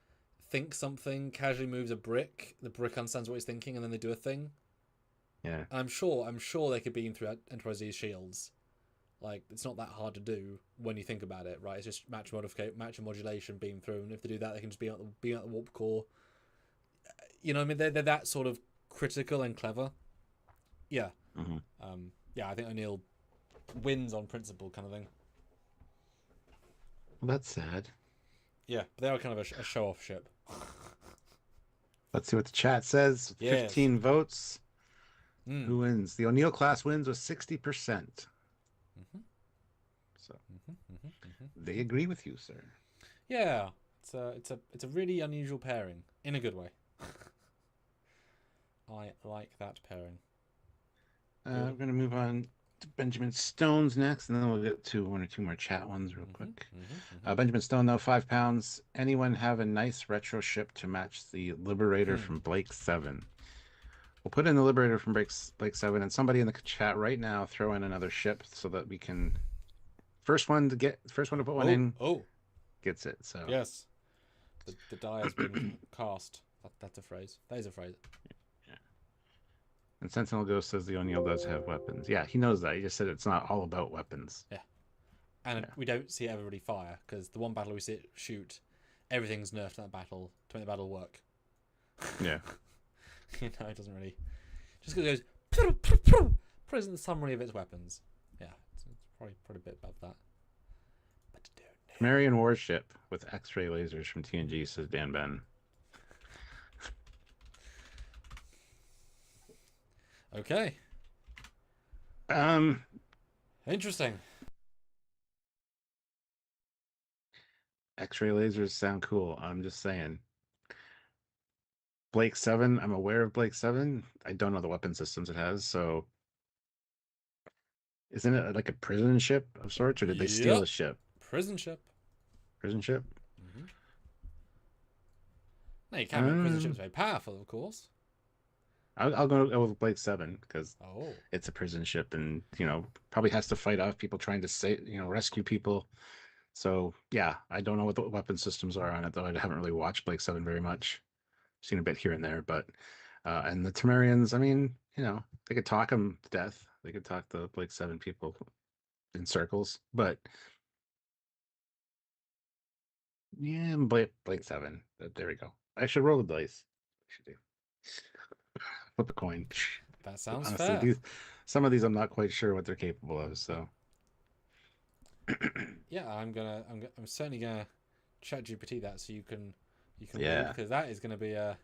thinks something, casually moves a brick, the brick understands what he's thinking, and then they do a thing. Yeah. And I'm sure they could beam through Enterprise D's shields. Like, it's not that hard to do when you think about it, right? It's just match and modulation, beam through, and if they do that, they can just beam out the warp core. You know what I mean? They're that sort of critical and clever. Yeah. Mm-hmm. Yeah, I think O'Neill wins on principle, kind of thing. Well, that's sad. Yeah, but they are kind of a show-off ship. Let's see what the chat says. Yes. 15 votes. Who wins? The O'Neill class wins with 60%. So they agree with you, sir. Yeah, it's a really unusual pairing in a good way. I like that pairing. We're going to move on to Benjamin Stone's next, and then we'll get to one or two more chat ones real quick. Benjamin Stone, though, £5. Anyone have a nice retro ship to match the Liberator from Blake 7? We'll put in the Liberator from Blake 7, and somebody in the chat right now throw in another ship so that we can first one to put one in gets it. So yes, the die has been cast. That's a phrase. That is a phrase. Yeah. And Sentinel Ghost says the O'Neill does have weapons. Yeah, he knows that. He just said it's not all about weapons. Yeah, and we don't see everybody fire, because the one battle we see it shoot, everything's nerfed in that battle to make the battle work. Yeah. It doesn't really. Just because it goes. Present the summary of its weapons. Yeah, it's Probably a bit above that. But I don't know. Tamarian warship with X-ray lasers from TNG, says Dan Ben. Okay. Um, Interesting. X-ray lasers sound cool. I'm just saying. Blake 7, I'm aware of Blake 7. I don't know the weapon systems it has, so isn't it like a prison ship of sorts, or did they steal Yep. a ship? Prison ship. Prison ship? Mm-hmm. No, you can't make prison ships Um, very powerful, of course. I'll go with Blake 7 because Oh. it's a prison ship, and probably has to fight off people trying to rescue people. So yeah, I don't know what the weapon systems are on it though. I haven't really watched Blake 7 very much. Seen a bit here and there, but and the Tamarians, I mean, they could talk them to death. They could talk the Blake 7 people in circles, but yeah, Blake 7. There we go. I should roll the dice. I should do. Flip a coin. That sounds Honestly, fair. some of these I'm not quite sure what they're capable of. So Yeah, I'm certainly gonna chat GPT that so you can yeah, read, because that is gonna be a.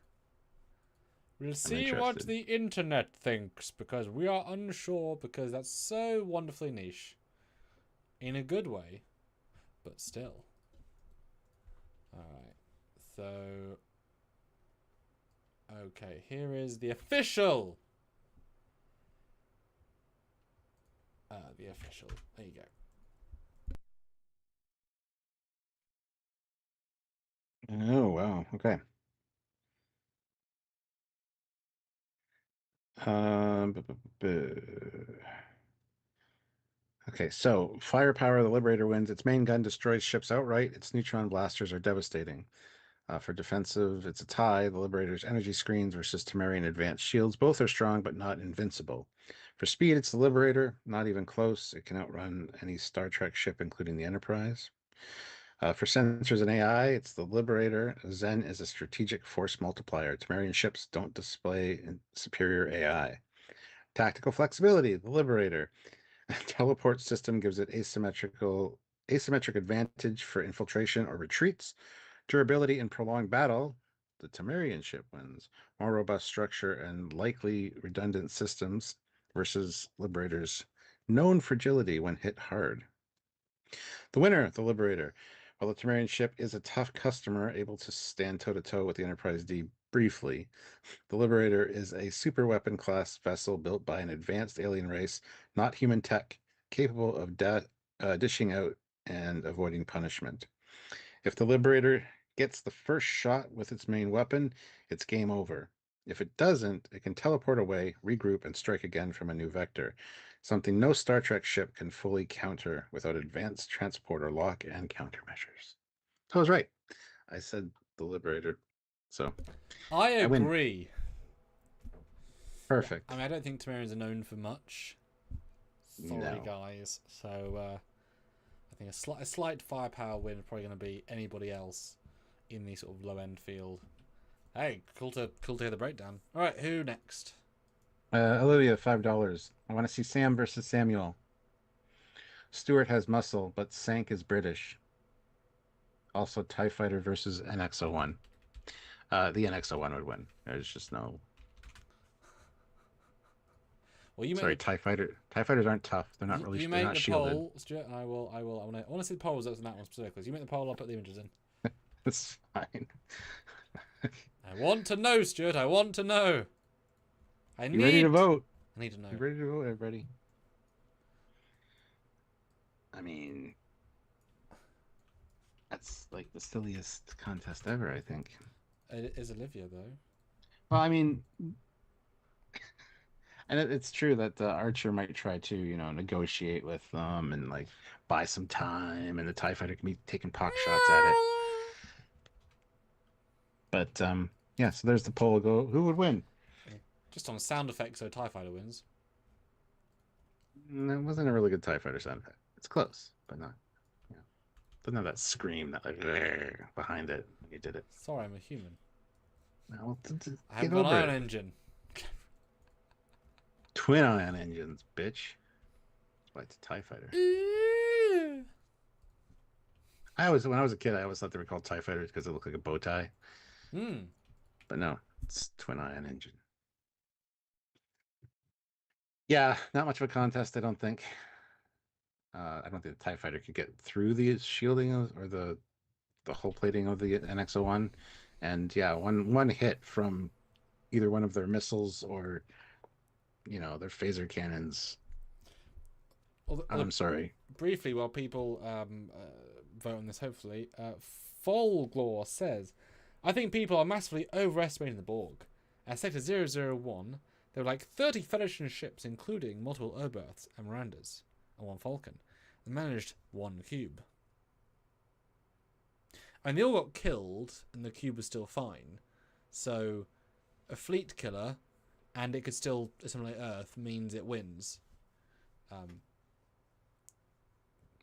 We'll I'm see what interested. the internet thinks, because we are unsure, because that's so wonderfully niche. In a good way, but still. Alright. So okay, here is the official. The official. There you go. Oh wow. Okay. Okay, so firepower, the Liberator wins. Its main gun destroys ships outright. Its neutron blasters are devastating. For defensive, it's a tie. The Liberator's energy screens versus Tamarian advanced shields. Both are strong, but not invincible. For speed, it's the Liberator. Not even close. It can outrun any Star Trek ship, including the Enterprise. For sensors and AI, it's the Liberator. Zen is a strategic force multiplier. Tamarian ships don't display superior AI. Tactical flexibility, the Liberator. Teleport system gives it asymmetric advantage for infiltration or retreats. Durability in prolonged battle, the Tamarian ship wins. More robust structure and likely redundant systems versus Liberator's known fragility when hit hard. The winner, the Liberator. While the Tamarian ship is a tough customer, able to stand toe-to-toe with the Enterprise D briefly, the Liberator is a super weapon class vessel built by an advanced alien race, not human tech, capable of dishing out and avoiding punishment. If the Liberator gets the first shot with its main weapon, it's game over. If it doesn't, it can teleport away, regroup, and strike again from a new vector, something no Star Trek ship can fully counter without advanced transporter lock and countermeasures. I was right. I said the Liberator. So I I win. agree. Yeah, Perfect. I mean, I don't think Tamarians are known for much. Sorry, No. guys. So I think a slight firepower win is probably going to be anybody else in the sort of low end field. Hey, cool to hear the breakdown. All right, who next? Olivia, $5. I want to see Sam versus Samuel. Stewart has muscle, but Sank is British. Also, TIE Fighter versus NX-01. The NX-01 would win. There's just no. Well, you make Sorry, the TIE Fighter. TIE Fighters aren't tough. They're not really. you They're make not the shielded. poll, Stuart, and I want to see the poll results on that one specifically. So you make the poll, I'll put the images in. It's fine. I want to know, Stuart. I want to know. You ready to vote? I need to know. You ready to vote, everybody? I mean, that's like the silliest contest ever, I think. It is Olivia though. Well, I mean, and it's true that the Archer might try to, negotiate with them and like buy some time, and the TIE Fighter can be taking pock shots at it. But yeah. So there's the poll. Go. Who would win? Just on sound effects, so TIE Fighter wins. That wasn't a really good TIE Fighter sound effect. It's close, but not. Doesn't have that scream that like behind it when you did it. Sorry, I'm a human. No, I haven't got an ion engine. Twin ion engines, bitch. Why it's a TIE fighter. Ooh. When I was a kid, I always thought they were called TIE fighters because they look like a bow tie. But no, it's twin ion engine. Yeah, not much of a contest, I don't think. I don't think the TIE fighter could get through the shielding or the hull plating of the NX-01. And yeah, one hit from either one of their missiles or their phaser cannons. I'm sorry. Briefly, while people vote on this, hopefully, Folklore says, I think people are massively overestimating the Borg. At Sector 001, there were like 30 Federation ships, including multiple Oberths and Mirandas, and one Falcon, and managed one cube. And they all got killed, and the cube was still fine. So, a fleet killer, and it could still assimilate Earth, means it wins.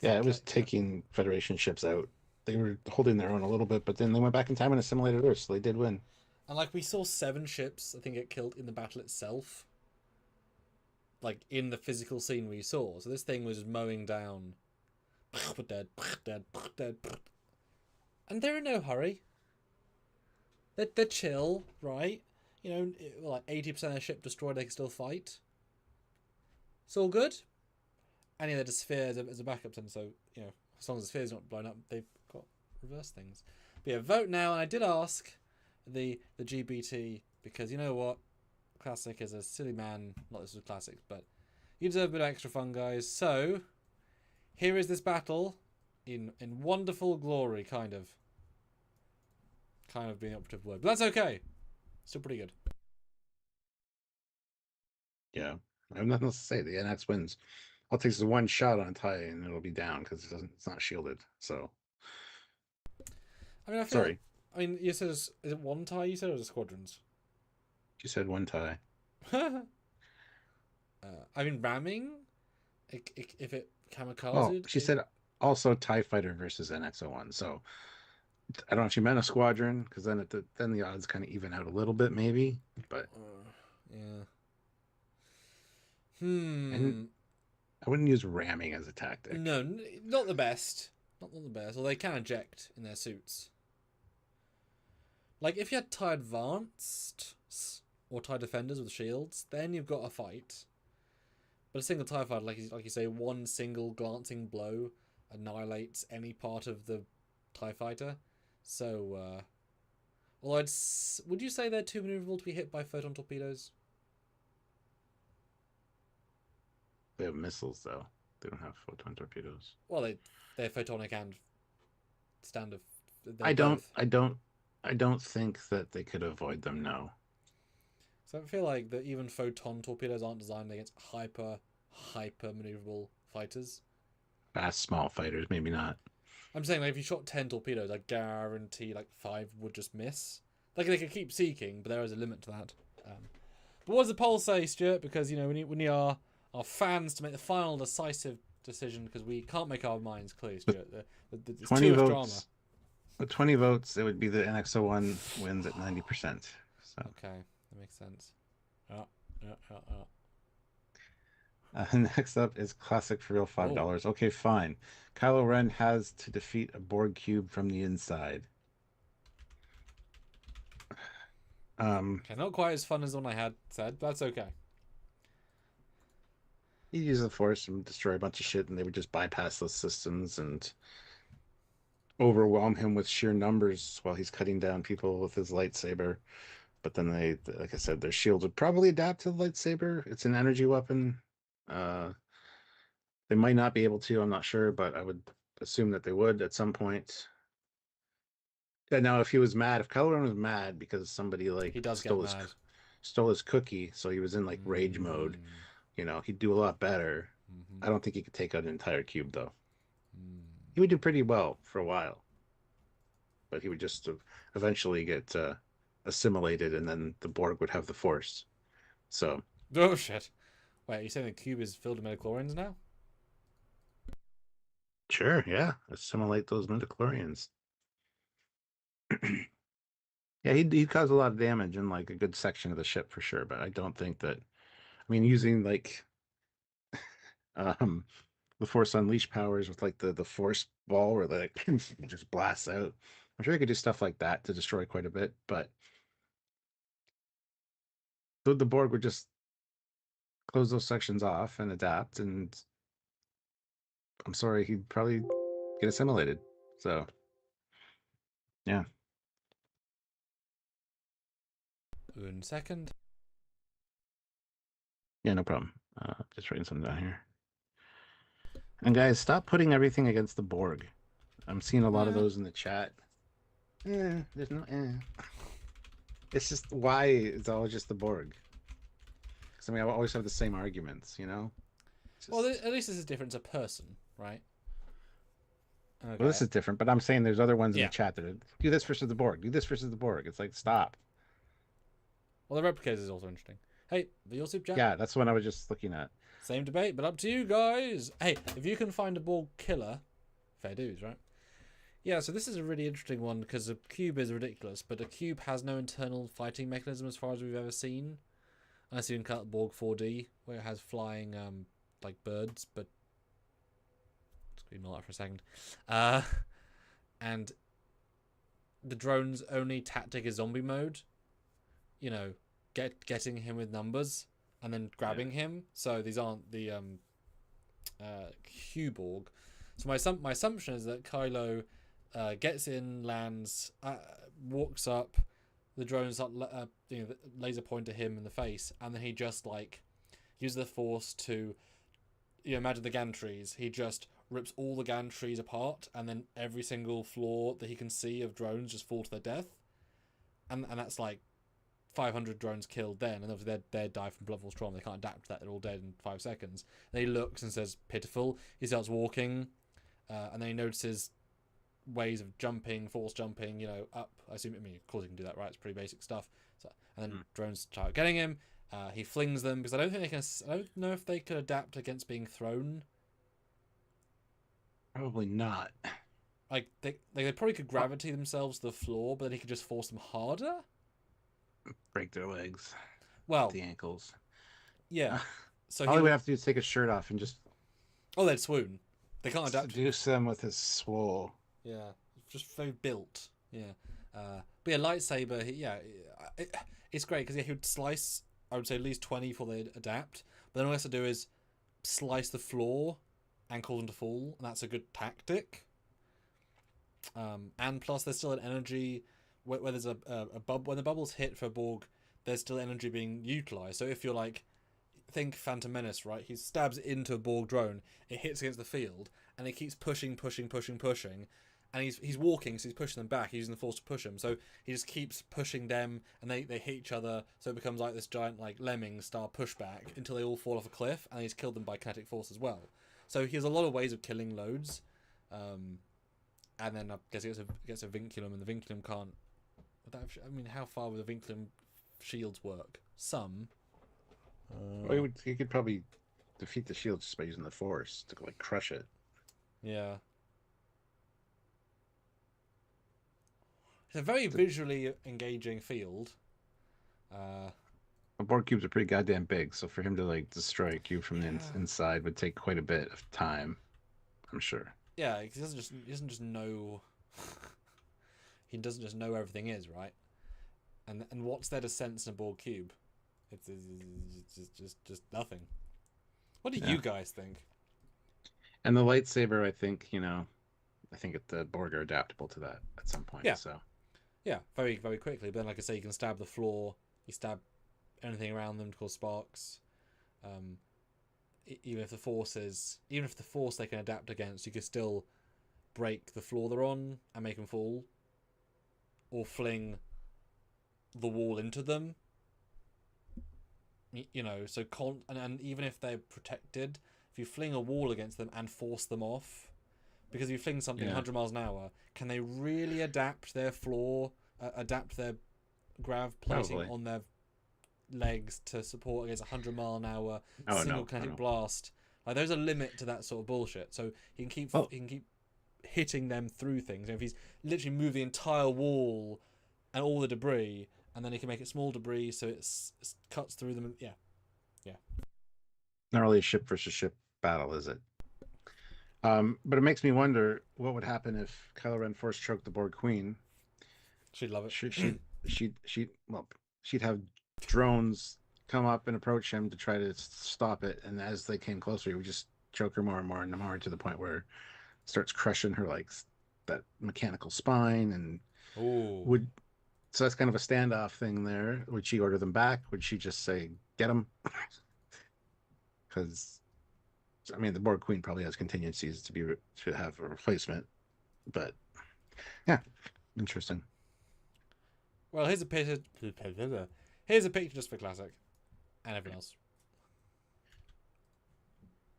Yeah, it was taking Federation ships out. They were holding their own a little bit, but then they went back in time and assimilated Earth, so they did win. And like we saw 7 ships, I think, get killed in the battle itself. Like in the physical scene we saw. So this thing was mowing down. Dead, dead, dead. And they're in no hurry. They're chill, right? Like 80% of the ship destroyed, they can still fight. It's all good. And yeah, the sphere as a backup, and so as long as the sphere's not blown up, they've got reverse things. But yeah, vote now. And I did ask the GBT because you know what, Classic is a silly man. Not this was Classic, but you deserve a bit of extra fun, guys. So here is this battle in wonderful glory, kind of being the operative word, but that's okay. Still pretty good. Yeah, I have nothing else to say. The NX wins. All it takes is one shot on TIE and it'll be down because it's not shielded. So, I mean, sorry. You said is it one TIE? You said it was squadrons. You said one TIE. I mean, ramming. If it kamikaze. Oh, she said also TIE fighter versus NX-01. So I don't know if she meant a squadron because then the odds kind of even out a little bit, maybe. But yeah. And I wouldn't use ramming as a tactic. No, not the best. Not the best. Well, they can eject in their suits. Like, if you had TIE Advanced or TIE Defenders with shields, then you've got a fight. But a single TIE fighter, like you say, one single glancing blow annihilates any part of the TIE fighter. So, although would you say they're too maneuverable to be hit by photon torpedoes? They have missiles, though. They don't have photon torpedoes. Well, they're photonic and standard. I don't think that they could avoid them. No. So I feel like that even photon torpedoes aren't designed against hyper maneuverable fighters. Fast, small fighters, maybe not. I'm saying, like, if you shot 10 torpedoes, I guarantee like 5 would just miss. Like, they could keep seeking, but there is a limit to that. But what does the poll say, Stuart? Because we need our fans to make the final decisive decision because we can't make our minds clear, Stuart. It's 20 too much votes. drama. With 20 votes, it would be the NX-01 wins at 90%. So okay, that makes sense. Next up is Classic for real, $5. Oh. Okay, fine. Kylo Ren has to defeat a Borg cube from the inside. Okay, not quite as fun as the one I had said, but that's okay. He'd use the Force and destroy a bunch of shit, and they would just bypass those systems and overwhelm him with sheer numbers while he's cutting down people with his lightsaber. But then like I said, their shields would probably adapt to the lightsaber. It's an energy weapon. They might not be able to, I'm not sure, but I would assume that they would at some point. Yeah, now if Kylo Ren was mad because somebody he does stole his cookie, so he was in like rage mode, he'd do a lot better. I don't think he could take out an entire cube though. He would do pretty well for a while, but he would just eventually get assimilated, and then the Borg would have the Force. So. Oh shit! Wait, are you saying the cube is filled with midichlorians now? Sure, yeah. Assimilate those midichlorians. Yeah, he'd cause a lot of damage in like a good section of the ship for sure, but I don't think that. I mean, using like Um, the Force Unleashed powers with like the Force ball where they like, just blasts out. I'm sure they could do stuff like that to destroy quite a bit, but the Borg would just close those sections off and adapt, and I'm sorry, he'd probably get assimilated. So yeah, Un second. yeah, no problem. Just writing something down here. And guys, stop putting everything against the Borg. I'm seeing a lot of those in the chat. There's no. It's just why it's always just the Borg. Because I mean, I always have the same arguments, you know. Just... Well, at least this is different. It's a person, right? Okay. Well, this is different, but I'm saying there's other ones in Yeah. the chat that are, do this versus the Borg, do this versus the Borg. It's like, stop. Well, the Replicators is also interesting. Hey, your super chat. Yeah, that's what I was just looking at. Same debate, but up to you guys. Hey, if you can find a Borg killer, fair dues, right? Yeah, so this is a really interesting one because a cube is ridiculous, but a cube has no internal fighting mechanism as far as we've ever seen. Unless you can cut Borg 4D, where it has flying like birds, but just ignore that for a second. And the drone's only tactic is zombie mode. You know, getting him with numbers and then grabbing him. So these aren't the Q-Borg. So my assumption is that Kylo gets in, lands, walks up, the drone's laser point at him in the face, and then he just like uses the Force to, imagine the gantries. He just rips all the gantries apart, and then every single floor that he can see of drones just fall to their death, and that's like 500 drones killed then, and obviously they die from blood force trauma. They can't adapt to that. They're all dead in 5 seconds. Then he looks and says, pitiful. He starts walking, and then he notices ways of jumping, force jumping, up. I assume, of course he can do that, right? It's pretty basic stuff. So, and then drones start getting him. He flings them, because I don't know if they could adapt against being thrown. Probably not. Like, they probably could gravity themselves to the floor, but then he could just force them harder? Break their legs. Well, the ankles. Yeah. So all he would have to do is take his shirt off and just... Oh, they'd swoon. They can't adapt. Seduce them with his swole. Yeah. Just very built. Yeah. But yeah, lightsaber, it's great because he would slice, I would say, at least 20 before they'd adapt. But then all he has to do is slice the floor and cause them to fall, and that's a good tactic. And plus, there's still an energy where there's a bubble. When the bubbles hit for Borg, there's still energy being utilized. So if you're like, think Phantom Menace, right? He stabs into a Borg drone, it hits against the field, and he keeps pushing, and he's walking, so he's pushing them back. He's using the Force to push them, so he just keeps pushing them, and they hit each other. So it becomes like this giant like lemming style pushback until they all fall off a cliff, and he's killed them by kinetic force as well. So he has a lot of ways of killing loads. And then I guess he gets a vinculum, and the vinculum can't. I mean, how far would the vinculum shields work? Some. Well, he could probably defeat the shield just by using the Force to like crush it. Yeah. It's a very visually engaging field. Borg cubes are pretty goddamn big, so for him to like destroy a cube from the inside would take quite a bit of time, I'm sure. Yeah, he doesn't just know. He doesn't just know everything is right, and what's there to sense in a Borg cube? It's just nothing. What do you guys think? And the lightsaber, I think the Borg are adaptable to that at some point. Yeah. So. Yeah, very very quickly. But then, like I say, you can stab the floor. You stab anything around them to cause sparks. Even if the force they can adapt against, you could still break the floor they're on and make them fall, or fling the wall into them. And even if they're protected, if you fling a wall against them and force them off, because if you fling something 100 miles an hour, can they really adapt their grav plating on their legs to support against 100 mile an hour kinetic blast? Like, there's a limit to that sort of bullshit. So he can keep hitting them through things. And if he's literally moved the entire wall and all the debris, and then he can make it small debris so it cuts through them. Yeah. Not really a ship versus ship battle, is it? But it makes me wonder what would happen if Kylo Ren force choked the Borg Queen. She'd love it. Well, she'd have drones come up and approach him to try to stop it, and as they came closer, he would just choke her more and more and more to the point where it starts crushing her like that mechanical spine. And Oh, would so that's kind of a standoff thing there. Would she order them back? Would she just say get them? Because I mean, the Borg Queen probably has contingencies to have a replacement, but yeah, interesting. well, here's a picture. Here's a picture just for classic, and everyone else.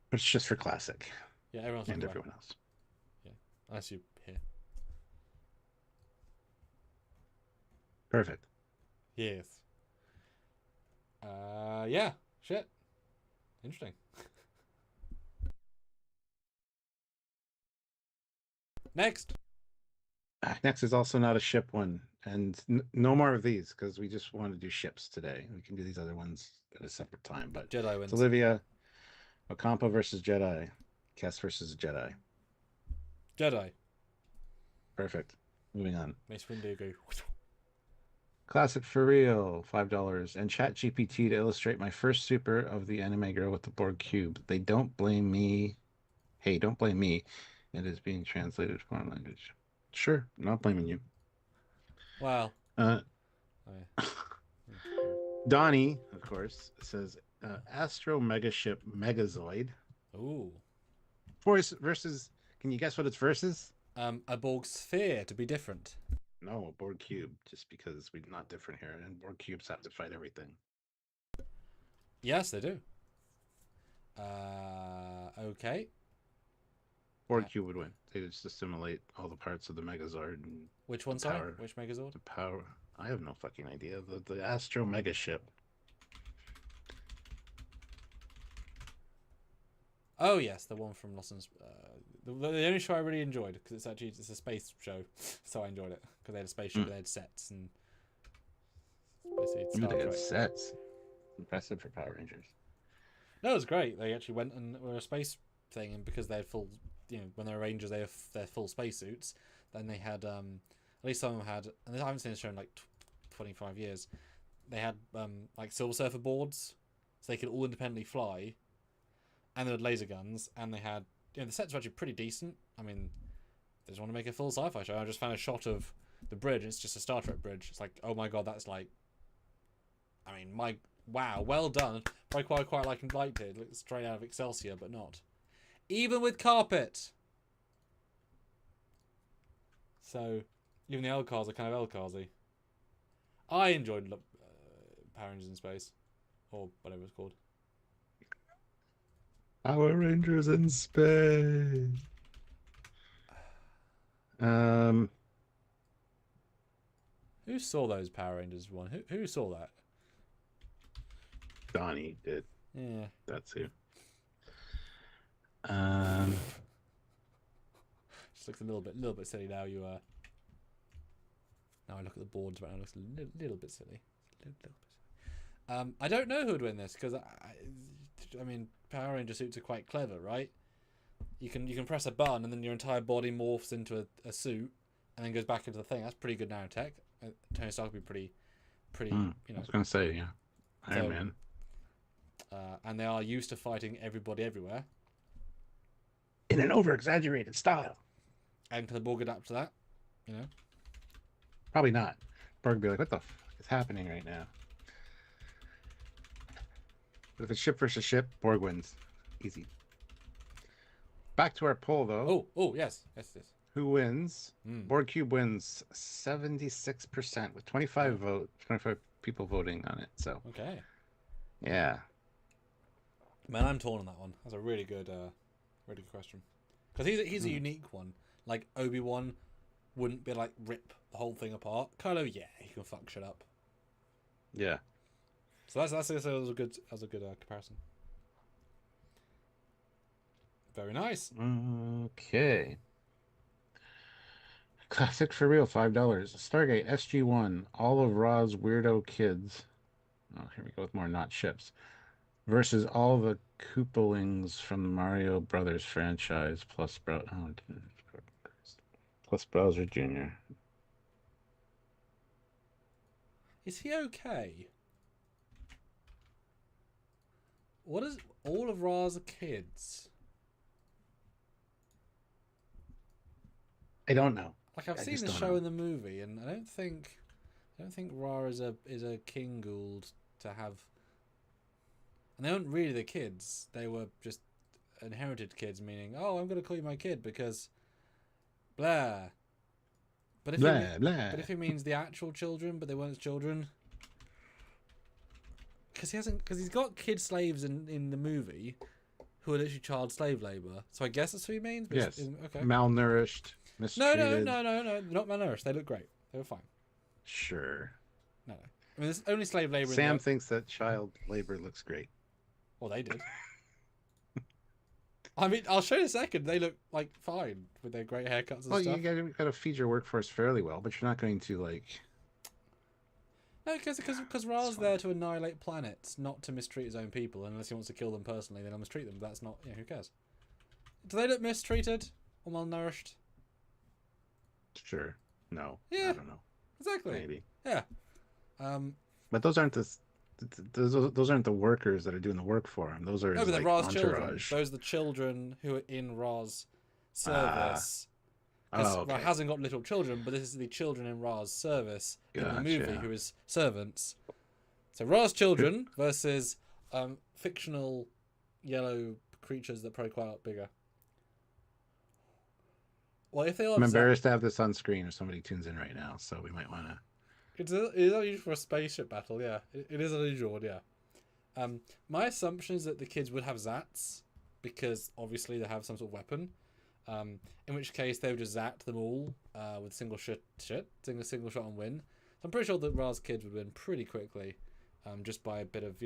But it's just for classic Yeah, everyone else. and everyone else. Yeah, unless you here. Perfect. Yes. Yeah. Shit. Interesting. Next. Next is also not a ship one, and no more of these because we just want to do ships today. We can do these other ones at a separate time. But Jedi it's wins. Olivia, Ocampo versus Jedi, Kess versus Jedi. Jedi. Perfect. Moving on. Mace Windu go. Classic for real, $5, and Chat GPT to illustrate my first super of the anime girl with the Borg cube. They don't blame me. Hey, don't blame me. It is being translated foreign language. Sure, not blaming you. Wow. Uh, Oh, yeah. Donnie, of course, says Astro Megaship Megazoid. Ooh. Voice versus. Can you guess what it's versus? A Borg sphere to be different. No, a Borg cube. Just because we're not different here, and Borg cubes have to fight everything. Yes, they do. Okay. Borg cube would win. They just assimilate all the parts of the Megazord and Which one, sorry? Which Megazord? the power. I have no fucking idea. The Astro Megaship. Oh yes, the one from Lost in the only show I really enjoyed because it's a space show, so I enjoyed it because they had a spaceship, they had sets, and basically They had sets. Impressive for Power Rangers. No, it was great. They actually went and were a space thing, and because they had full, when they were Rangers, they have their full spacesuits. Then they had, at least some of them had, and I haven't seen this show in like 25 years. They had like Silver Surfer boards, so they could all independently fly, and they had laser guns, and they had, the sets were actually pretty decent. I mean, they just want to make a full sci-fi show. I just found a shot of the bridge. It's just a Star Trek bridge. It's like, oh my god, that's like, I mean, wow, well done. Probably quite liked it. It looks straight out of Excelsior, but not. Even with carpet. So, even the L cars are kind of L carsy. I enjoyed Power Rangers in Space, or whatever it's called. Power Rangers in space. Who saw those Power Rangers one? Who saw that? Donnie did. Yeah. That's who. Just looks a little bit silly now. Now I look at the boards right now. It looks a little bit silly. I don't know who would win this because I mean, Power Ranger suits are quite clever, right? You can press a button and then your entire body morphs into a suit and then goes back into the thing. That's pretty good nanotech. Tony Stark would be pretty. I was gonna say, yeah, Iron Man. And they are used to fighting everybody everywhere In an over-exaggerated style. And can the Borg adapt to that? Probably not. Borg would be like, what the fuck is happening right now? But if it's ship versus ship, Borg wins. Easy. Back to our poll, though. Oh, yes. Who wins? Borg Cube wins 76% with 25 people voting on it. So okay. Yeah. Man, I'm torn on that one. That's a really good question. Because he's a unique one. Like Obi-Wan wouldn't be like rip the whole thing apart. Kylo, yeah, he can fuck shit up. Yeah. So that was a good comparison. Very nice. Okay. Classic for real, $5. Stargate SG-1, all of Ra's weirdo kids. Oh, here we go with more not ships. Versus all the Koopalings from the Mario Brothers franchise plus Bowser Jr. Is he okay? What is all of Ra's kids? I don't know. Like I've I seen just the don't show know. and the movie, and I don't think Ra is a King Gould to have. And they weren't really the kids; they were just inherited kids. Meaning, oh, I'm going to call you my kid because, blah. But if Blah, blah. but if he means the actual children, but they weren't children, because he's got kid slaves in the movie, who are literally child slave labor. So I guess that's what he means. But Yes. okay. Malnourished, No, mistreated. no. They're not malnourished. They look great. They were fine. Sure. No. I mean, there's only slave labor. Sam thinks that child labor looks great. Well, they did. I mean, I'll show you in a second. They look like fine with their great haircuts and Well, stuff. you got to feed your workforce fairly well, but you're not going to like. No, because Ra's there to annihilate planets, not to mistreat his own people. Unless he wants to kill them personally, then I'll mistreat them. That's not. Yeah, who cares? Do they look mistreated or malnourished? Sure. No. Yeah. I don't know. Exactly. Maybe. Yeah. But those aren't those aren't the workers that are doing the work for him. Those are No, his, but they're like, Ra's children. entourage. Those are the children who are in Ra's service. Oh, okay. Ra hasn't got little children, but this is the children in Ra's service in the movie Gotcha. who is servants. So Ra's children versus fictional yellow creatures that are probably quite a lot bigger. Well, if they are, I'm embarrassed to have this on screen if somebody tunes in right now, so we might want to. it is unusual for a spaceship battle. Yeah, it is unusual. Yeah. My assumption is that the kids would have Zats because obviously they have some sort of weapon. In which case they would just zat them all with single shot and win. So I'm pretty sure that Ra's kids would win pretty quickly, just by a bit of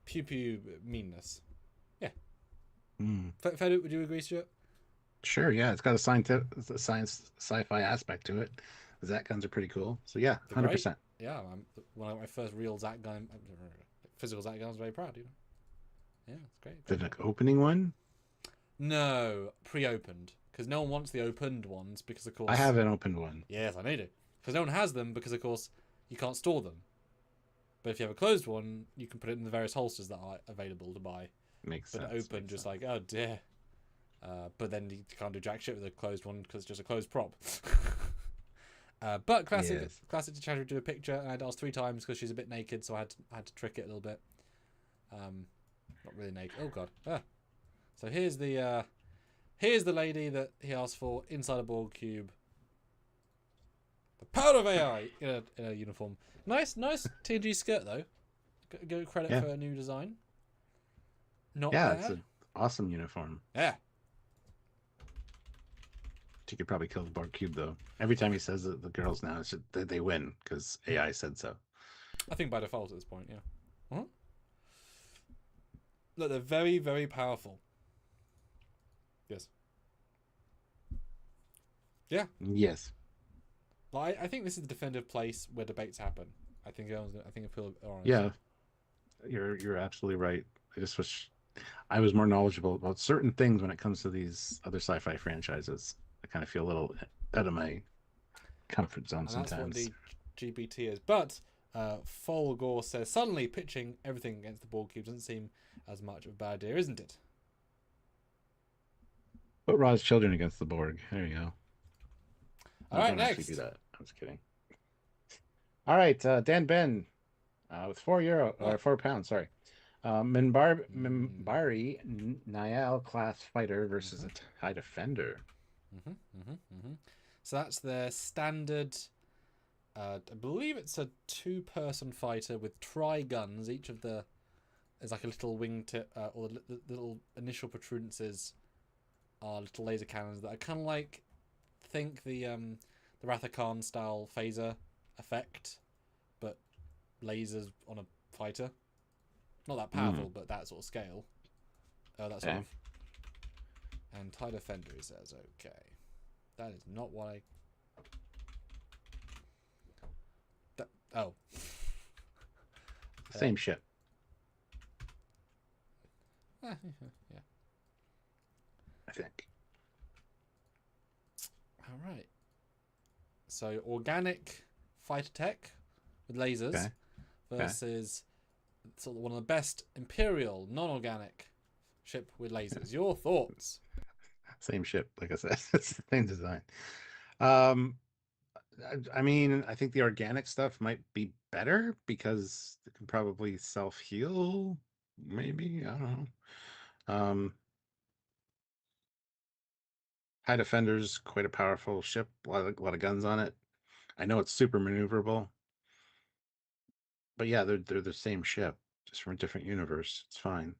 pew pew meanness. Yeah. Fedu, would you agree, Stuart? Sure, yeah, it's got a science sci-fi aspect to it. The Zat guns are pretty cool. So yeah, 100%. Yeah, when I got my first real Zat gun, physical Zat gun, I was very proud. Yeah, it's great. The opening one? No, pre-opened, because no one wants the opened ones because of course. I have an opened one. Yes, I need it because no one has them because of course you can't store them. But if you have a closed one, you can put it in the various holsters that are available to buy. Makes but sense. Open, just like, oh dear. But then you can't do jack shit with a closed one because it's just a closed prop. But classic to Chattery do a picture, and I had to ask 3 times because she's a bit naked, so I had to trick it a little bit. Not really naked. Oh god. So here's the lady that he asked for inside a Borg cube. The power of AI in a uniform. Nice TNG skirt though. Go credit for a new design. Not bad. It's an awesome uniform. Yeah. She could probably kill the Borg cube though. Every time he says that the girls now, they win because AI said so. I think by default at this point, yeah. Look, they're very, very powerful. Yes. Yeah. Yes. Well, I think this is the definitive place where debates happen. I think people are honest. Yeah. You're absolutely right. I just wish I was more knowledgeable about certain things when it comes to these other sci-fi franchises. I kind of feel a little out of my comfort zone sometimes. That's what the GPT is. But Folgore says, suddenly pitching everything against the Borg cube doesn't seem as much of a bad idea, isn't it? Put Ra's children against the Borg. There you go. All right, don't next. actually do that. I was kidding. All right, Dan Ben with £4, sorry. Minbari Nyal class fighter versus a TIE Defender. So that's their standard. I believe it's a 2-person fighter with tri-guns. Each of the is like a little wingtip, or the little initial protrudences are little laser cannons that are kind of like, think the Rathakan style phaser effect, but lasers on a fighter. Not that powerful, but that sort of scale. That sort of. And TIE Defender says, okay. That is not what I... Same ship. Yeah. I think. All right. So organic fighter tech with lasers Okay. versus sort of one of the best Imperial non-organic ship with lasers. Your thoughts? Same ship, like I said. It's the same design. Um, I mean, I think the organic stuff might be better because it can probably self-heal. Maybe, I don't know. High Defender's quite a powerful ship. A lot of guns on it. I know it's super maneuverable, but yeah, they're the same ship, just from a different universe. It's fine.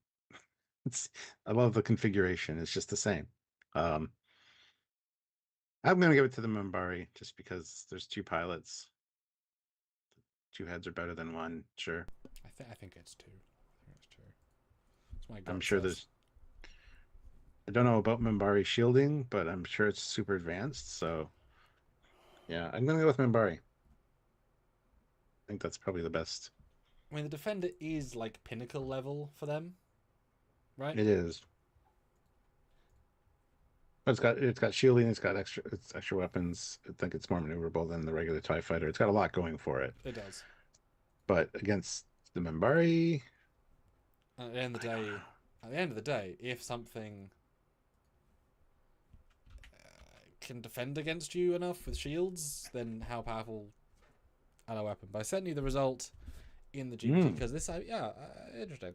It's I love the configuration. It's just the same. Um, I'm gonna give it to the Minbari just because there's two pilots. Two heads are better than one. Sure. I think it's two. I think it's two. That's my I'm gut sure says. there's. I don't know about Minbari shielding, but I'm sure it's super advanced. So yeah, I'm gonna go with Minbari. I think that's probably the best. I mean, the Defender is like pinnacle level for them, right? It is. But it's got shielding. It's extra weapons. I think it's more maneuverable than the regular TIE fighter. It's got a lot going for it. It does. But against the Minbari, And at the end of the day, if something can defend against you enough with shields, then how powerful are a weapon? But I sent you the result in the GPT because this, interesting.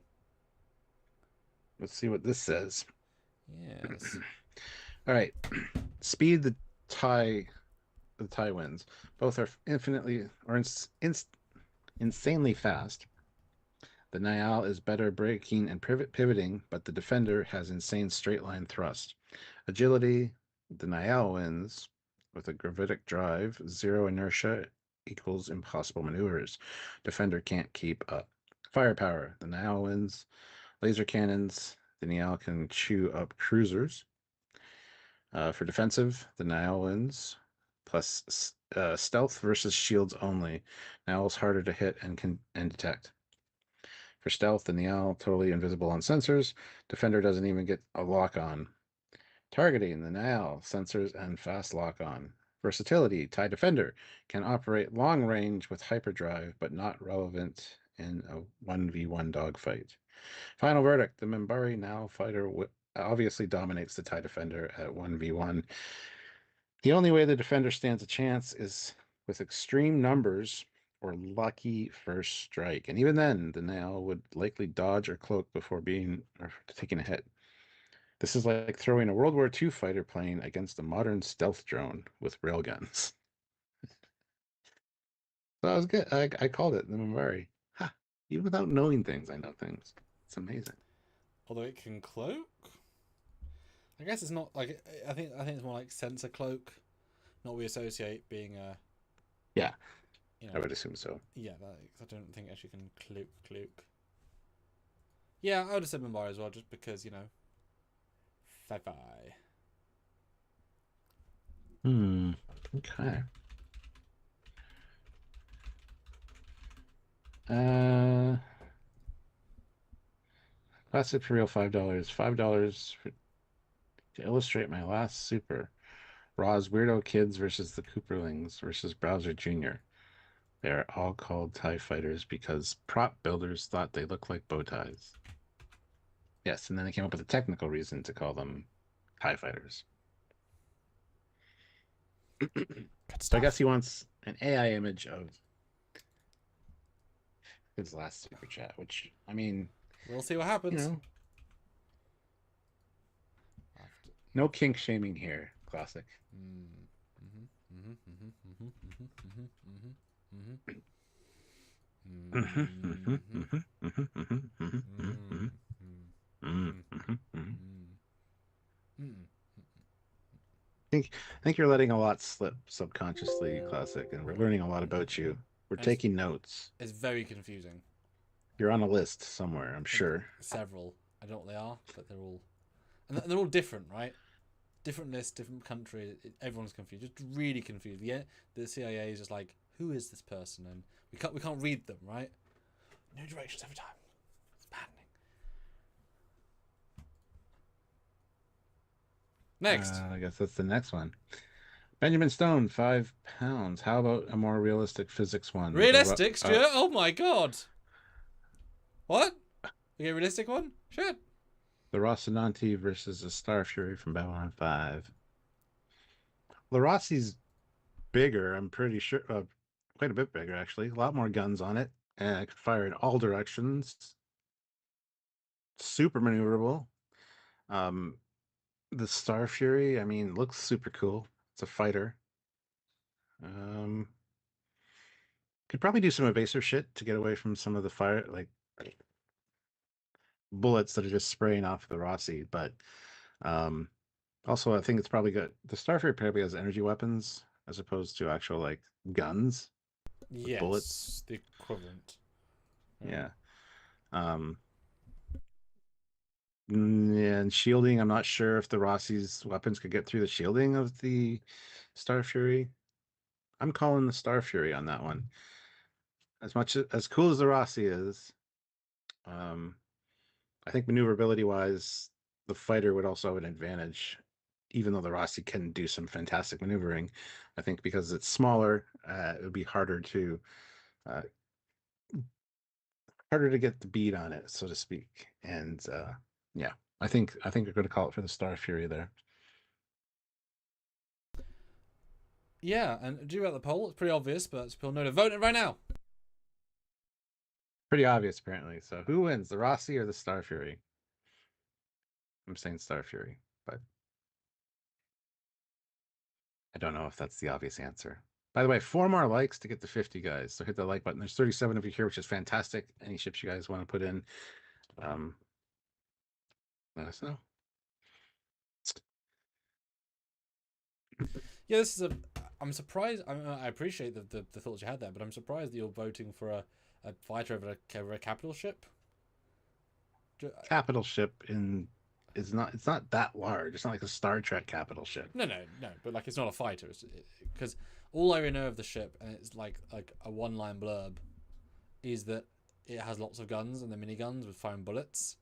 let's see what this says. Yes. All right, speed the tie wins. Both are infinitely or insanely fast. The Nyal is better braking and pivoting, but the Defender has insane straight line thrust. Agility, the Nyal wins with a gravitic drive. Zero inertia equals impossible maneuvers. Defender can't keep up. Firepower, the Nyal wins. Laser cannons, the Nyal can chew up cruisers. For defensive, the Nyal wins. Plus stealth versus shields only. Nyal's harder to hit and detect. For stealth, the Nyal totally invisible on sensors. Defender doesn't even get a lock on. Targeting, the Nyal sensors and fast lock on. Versatility, TIE Defender can operate long range with hyperdrive, but not relevant in a 1v1 dogfight. Final verdict, the Minbari Nyal fighter obviously dominates the TIE Defender at 1v1. The only way the Defender stands a chance is with extreme numbers or lucky first strike. And even then, the Nyal would likely dodge or cloak before taking a hit. This is like throwing a World War II fighter plane against a modern stealth drone with railguns. So that was good. I called it the Minbari. Ha! Even without knowing things, I know things. It's amazing. Although it can cloak, I guess it's not like I think it's more like sensor cloak, not we associate being a. Yeah, You know, I would assume so. yeah, I don't think it actually can cloak. Yeah, I would have said Minbari as well, just because sci-fi. Okay. Uh, Classic for real, $5. $5 to illustrate my last super. Raw's Weirdo Kids versus the Cooperlings versus Browser Jr. They are all called TIE fighters because prop builders thought they looked like bow ties. Yes, and then they came up with a technical reason to call them TIE fighters. So I guess he wants an AI image of his last super chat, which, I mean, We'll see what happens. No kink shaming here. Classic. I think you're letting a lot slip subconsciously, Classic, and we're learning a lot about you. We're taking notes. It's very confusing. You're on a list somewhere, I'm sure. Several. I don't know what they are, but they're all, and they're all different, right? Different lists, different country. Everyone's confused, just really confused. Yeah, the CIA is just like, who is this person? And we can't read them, right? New directions every time. It's maddening. Next. I guess that's the next one. Benjamin Stone, 5 pounds. How about a more realistic physics one? Realistic, Stuart? Oh my god. What? You get a realistic one? Shit. The Rosinante versus the Star Fury from Babylon 5. Larossi's bigger, I'm pretty sure. Quite a bit bigger, actually. A lot more guns on it. And it can fire in all directions. Super maneuverable. Um, the Star Fury, I mean, looks super cool. It's a fighter. Um, could probably do some evasive shit to get away from some of the fire, like bullets that are just spraying off the Rossi. But um, also, I think it's probably good. The Star Fury probably has energy weapons as opposed to actual like guns with bullets. Yes, the equivalent. Yeah. Um, and shielding, I'm not sure if the Rossi's weapons could get through the shielding of the Star Fury. I'm calling the Star Fury on that one. As much as cool as the Rossi is, um, I think maneuverability wise, the fighter would also have an advantage, even though the Rossi can do some fantastic maneuvering. I think because it's smaller, it would be uh, harder to get the beat on it, so to speak. And yeah, I think we're going to call it for the Star Fury there. Yeah, and do you about the poll? It's pretty obvious, but people know to vote it right now. Pretty obvious, apparently. So who wins, the Rossi or the Star Fury? I'm saying Star Fury, but I don't know if that's the obvious answer. By the way, 4 more likes to get to 50, guys. So hit the like button. There's 37 of you here, which is fantastic. Any ships you guys want to put in, um, let us know. Yeah, this is a. I'm surprised. I appreciate the thoughts you had there, but I'm surprised that you're voting for a fighter over a capital ship. Capital ship in is not. It's not that large. It's not like a Star Trek capital ship. No. But like, it's not a fighter. Because all I really know of the ship, and it's like a one-line blurb, is that it has lots of guns and the miniguns with firing bullets.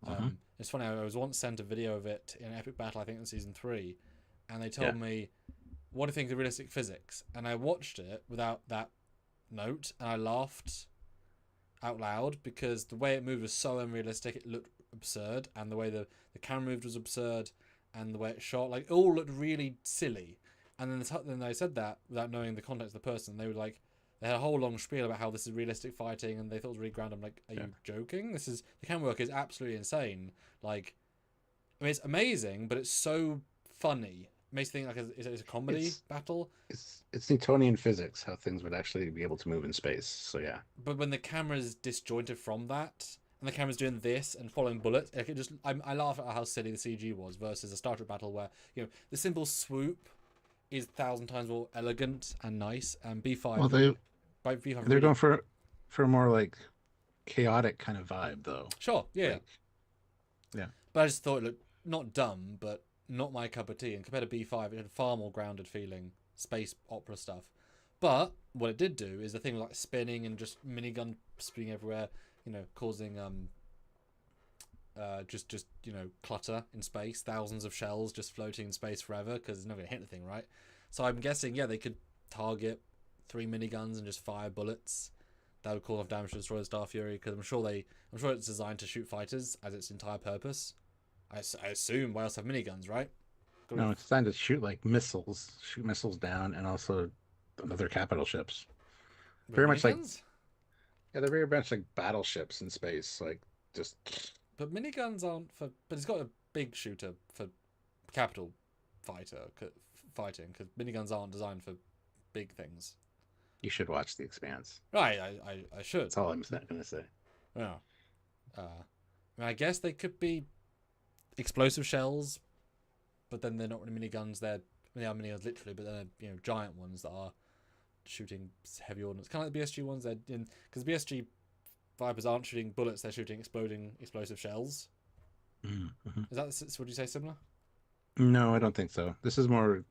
Mhm. It's funny. I was once sent a video of it in Epic Battle, I think in season 3, and they told me, "What do you think of realistic physics?" And I watched it without that note, and I laughed out loud because the way it moved was so unrealistic. It looked absurd, and the way the camera moved was absurd, and the way it shot, like, it all looked really silly. And then they said that without knowing the context of the person. They were like, they had a whole long spiel about how this is realistic fighting, and they thought it was really grand. I'm like, are you joking? This is, the camera work is absolutely insane. Like, I mean, it's amazing, but it's so funny. It makes you think like it's a comedy battle. It's Newtonian physics how things would actually be able to move in space. So yeah, But when the camera's disjointed from that, and the camera's doing this and following bullets, like, I laugh at how silly the CG was versus a Star Trek battle where, you know, the simple swoop is 1,000 times more elegant and nice. And B5, well B5 they're really, going for a more like chaotic kind of vibe though. sure, yeah. Like yeah, But I just thought it looked not dumb, but not my cup of tea. And compared to B5, it had far more grounded feeling, space opera stuff. But what it did do is the thing was like spinning and just minigun spinning everywhere, you know, causing just you know, clutter in space, thousands of shells just floating in space forever because it's not going to hit anything, right? So I'm guessing, yeah, they could target 3 miniguns and just fire bullets. That would cause enough damage to destroy the Star Fury because I'm sure it's designed to shoot fighters as its entire purpose. I assume why else have miniguns, right? no, it's designed to shoot like missiles, shoot missiles down, and also other capital ships. With Very much like miniguns? yeah, they're very much like battleships in space. Like just But miniguns aren't for. But it's got a big shooter for capital fighting because miniguns aren't designed for big things. you should watch The Expanse. Right, I should. That's all I'm gonna say. Yeah. I mean, I guess they could be explosive shells, but then they're not really miniguns. They are miniguns literally, but they're, you know, giant ones that are shooting heavy ordnance. Kind of like the BSG ones. They're in because BSG Vipers aren't shooting bullets; they're shooting exploding explosive shells. Mm-hmm. Is that, would you say, similar? No, I don't think so. This is more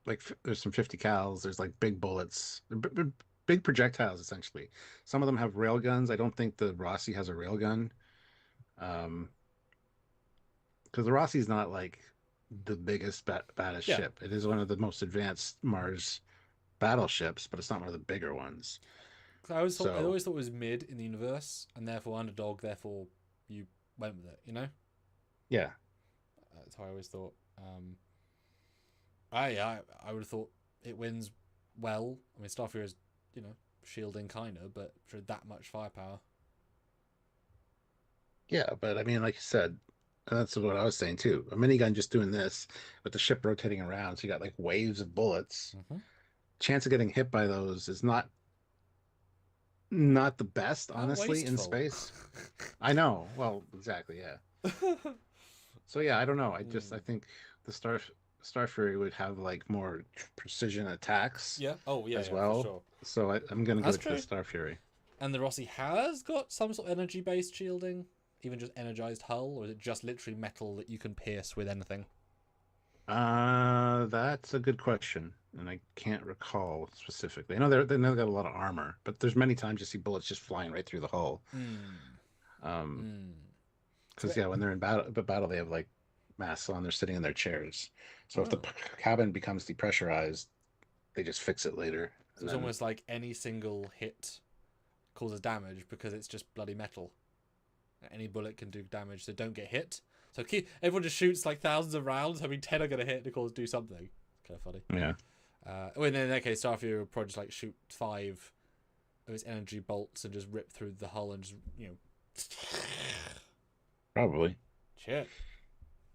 like there's some 50 cals. There's like big bullets, big projectiles essentially. Some of them have rail guns. I don't think the Rossi has a rail gun, because the Rossi's not like the biggest, baddest Yeah. ship. It is one of the most advanced Mars battleships, but it's not one of the bigger ones. 'Cause I So, always thought it was mid in the universe, and therefore underdog. Therefore, you went with it. You know, yeah. that's how I always thought. I would have thought it wins well. I mean, Starfire is, you know, shielding kinda, but for that much firepower. Yeah, but I mean, like you said, and that's what I was saying too. A minigun just doing this with the ship rotating around, so you got like waves of bullets. Mm-hmm. Chance of getting hit by those is not the best, Not honestly, in wasteful. space. I know. Well, exactly, yeah. So yeah, I don't know. I Mm. think the Star Fury would have like more precision attacks Yeah. Oh, yeah, as yeah, for well. sure. So I'm gonna give That's it to the true. Star Fury. And the Rossi has got some sort of energy-based shielding, even just energized hull, or is it just literally metal that you can pierce with anything? That's a good question, and I can't recall specifically. I know they've got a lot of armor, but there's many times you see bullets just flying right through the hull. Hmm. Um, Hmm. So, because yeah, when they're in battle, they have like masks on. They're sitting in their chairs. So if the oh. cabin becomes depressurized, they just fix it later, So and it's then almost like any single hit causes damage because it's just bloody metal. Any bullet can do damage, so don't get hit. So everyone just shoots like thousands of rounds, hoping 10 are going to hit and do something. It's kind of funny. yeah, Well, in that case, Starfire would probably just like shoot 5 of its energy bolts and just rip through the hull and just, you know. probably. Shit.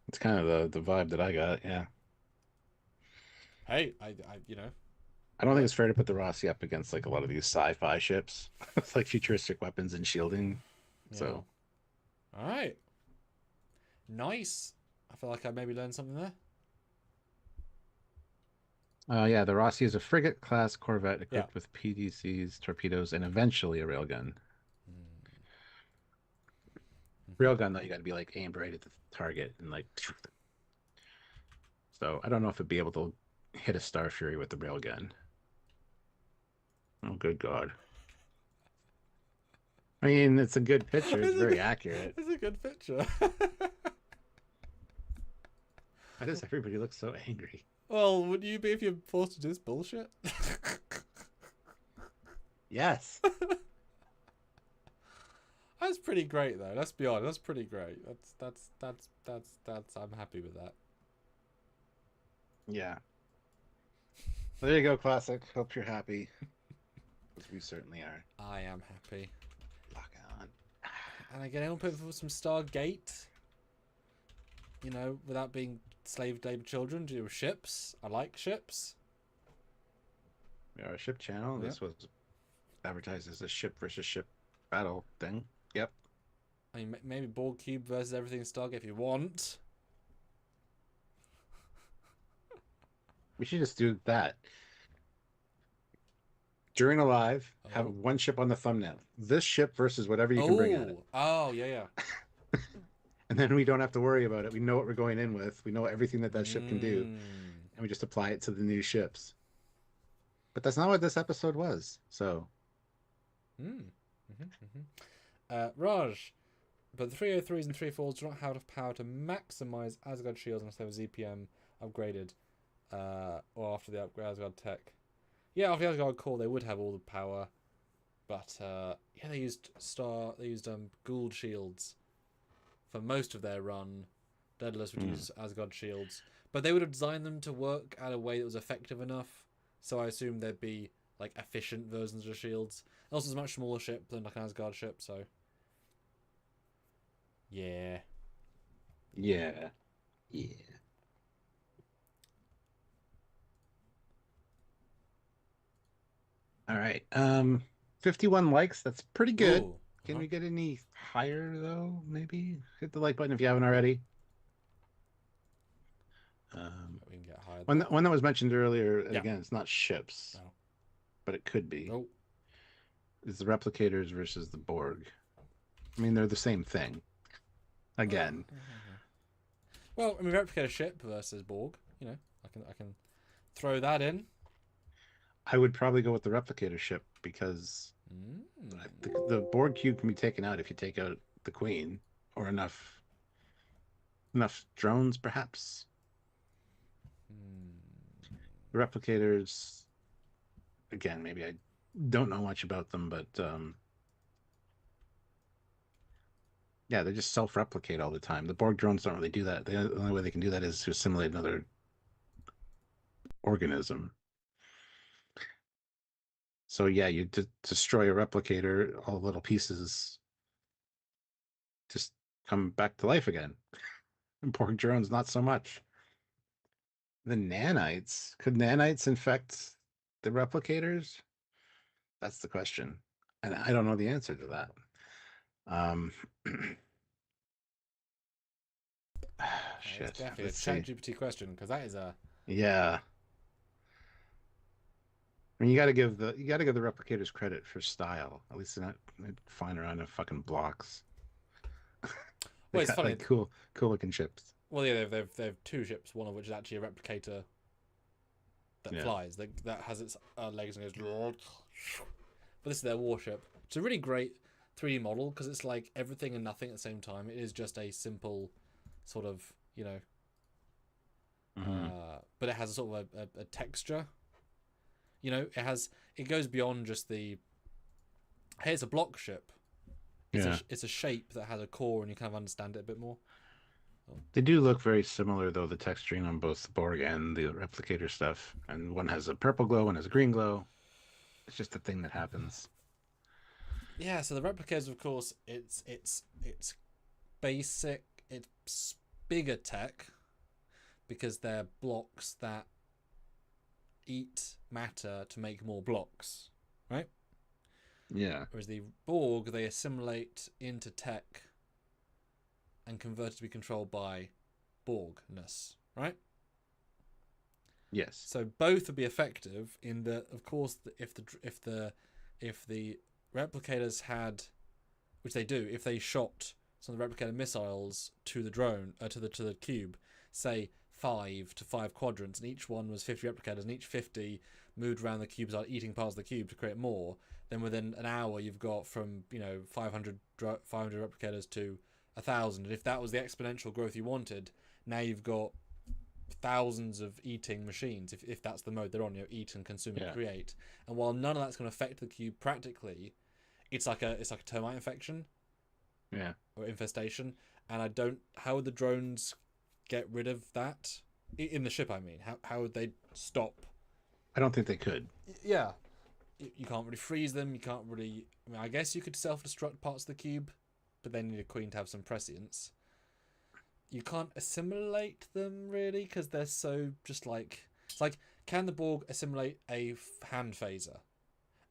It's kind of the vibe that I got. Yeah, Hey, you know. I don't think it's fair to put the Rossi up against like a lot of these sci-fi ships. It's like futuristic weapons and shielding. Yeah. So Alright. Nice. I feel like I maybe learned something there. yeah, the Rossi is a frigate class corvette Yeah. equipped with PDCs, torpedoes, and eventually a railgun. Mm-hmm. Railgun, though, you got to be like aimed right at the target and like. So I don't know if it'd be able to hit a Star Fury with the railgun. Oh, good God. I mean, it's a good picture. It's very accurate. It's a good picture. Why does everybody look so angry? Well, would you be if you're forced to do this bullshit? Yes. That's pretty great, though. Let's be honest. That's pretty great. That's. I'm happy with that. Yeah. Well, there you go, Classic. Hope you're happy. Because we certainly are. I am happy. Lock on. And again, I want to put for some Stargate. You know, without being slave labor children, do ships. I like ships. We are a ship channel. Yeah. This was advertised as a ship versus ship battle thing. Yep. I mean, maybe Borg Cube versus everything in Stargate if you want. We should just do that. During a live, have Oh. one ship on the thumbnail. This ship versus whatever you can bring at it. Oh, yeah, yeah. And then we don't have to worry about it. We know what we're going in with. We know everything that ship can do. And we just apply it to the new ships. But that's not what this episode was. So. Raj. But the 303s and 304s do not have enough power to maximize Asgard shields unless they were ZPM upgraded. Or after the upgrade Asgard tech. Yeah, after the Asgard core they would have all the power. But yeah, they used Gould shields for most of their run. Daedalus would use Asgard shields. But they would have designed them to work at a way that was effective enough. So I assume there'd be like efficient versions of shields. Also, it's a much smaller ship than like an Asgard ship, so yeah. Yeah. Yeah. All right. 51 likes. That's pretty good. Ooh, Can we get any higher though? Maybe hit the like button if you haven't already. We can get higher. One that was mentioned earlier, and Yeah. again, it's not ships, No. but it could be. Oh. Is the replicators versus the Borg. I mean, they're the same thing. Again. Well, I mean, replicator ship versus Borg. You know, I can throw that in. I would probably go with the replicator ship because the Borg cube can be taken out if you take out the Queen or enough drones, perhaps. The replicators, again, maybe I don't know much about them, but yeah, they just self-replicate all the time. The Borg drones don't really do that. The only way they can do that is to assimilate another organism. So yeah, you destroy a replicator, all the little pieces just come back to life again. And Borg drones, not so much. The nanites, could nanites infect the replicators? That's the question, and I don't know the answer to that. Um, It's shit. definitely a Let's see. ChatGPT question because that is a Yeah, I mean, you got to give the replicators credit for style. At least they're not flying around in fucking blocks. They well, it's got funny. like cool looking ships. Well, yeah, they've two ships, one of which is actually a replicator that Yeah, flies, that has its legs and goes. But this is their warship. It's a really great 3D model because it's like everything and nothing at the same time. It is just a simple sort of, hmm but it has a sort of a texture. It goes beyond just the hey, it's a block ship. yeah. It's a shape that has a core and you kind of understand it a bit more. They do look very similar though. The texturing on both the Borg and the replicator stuff, and one has a purple glow, one has a green glow. It's just a thing that happens. Yeah, so the replicators, of course, it's basic, it's bigger tech because they're blocks that eat matter to make more blocks, right? Yeah. Whereas the Borg, they assimilate into tech and convert it to be controlled by Borgness, right? Yes. So both would be effective in that, of course, if the replicators had, which they do, if they shot some of the replicator missiles to the drone, to the cube, say 5 quadrants, and each one was 50 replicators, and each 50 moved around the cube, started eating parts of the cube to create more. Then within an hour, you've got from 500 replicators to 1,000, and if that was the exponential growth you wanted, now you've got thousands of eating machines. If that's the mode they're on, eat and consume and create. And while none of that's going to affect the cube practically, it's like a termite infection. Yeah. Or infestation, and I don't. How would the drones get rid of that in the ship? I mean, how would they stop? I don't think they could. Yeah, you can't really freeze them. You can't really. I mean, I guess you could self-destruct parts of the cube, but then you need a queen to have some prescience. You can't assimilate them really because they're so just like it's like can the Borg assimilate a hand phaser?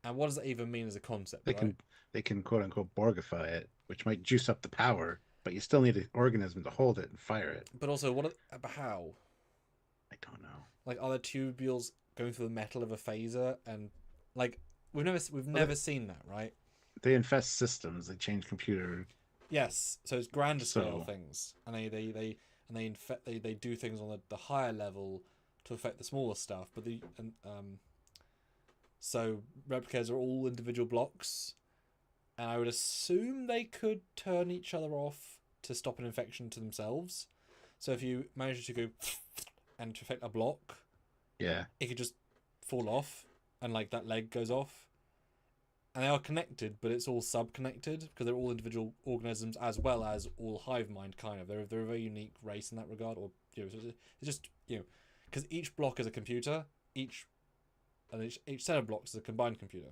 And what does that even mean as a concept? They Right? can they can quote unquote Borgify it, which might juice up the power, but you still need an organism to hold it and fire it. But also, but how? I don't know. Like, are there tubules going through the metal of a phaser? And like, we've Well, never seen that, right? they infest systems. They change computer. Yes. So it's grander scale So things, and they do things on the higher level to affect the smaller stuff. But so replicas are all individual blocks, and I would assume they could turn each other off to stop an infection to themselves. So if you manage to go and to affect a block, yeah, it could just fall off and like that leg goes off. And they are connected, but it's all sub-connected because they're all individual organisms as well as all hive mind kind of. They're a very unique race in that regard, or it's just because each block is a computer, each set of blocks is a combined computer.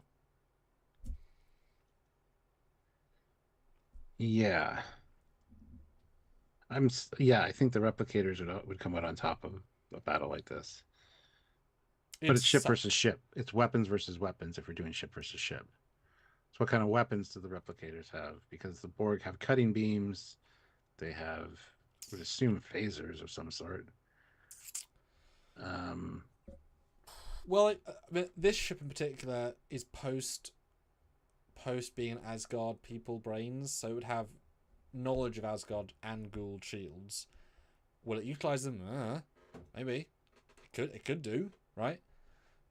yeah. Yeah. I think the replicators would come out on top of a battle like this. But It'd it's ship suck. versus ship. It's weapons versus weapons if we're doing ship versus ship. So what kind of weapons do the replicators have? Because the Borg have cutting beams. They have, would assume, phasers of some sort. Um, Well, I mean, this ship in particular is post being Asgard people brains, so it would have knowledge of Asgard and Gould shields. Will it utilize them? Maybe it could do, right?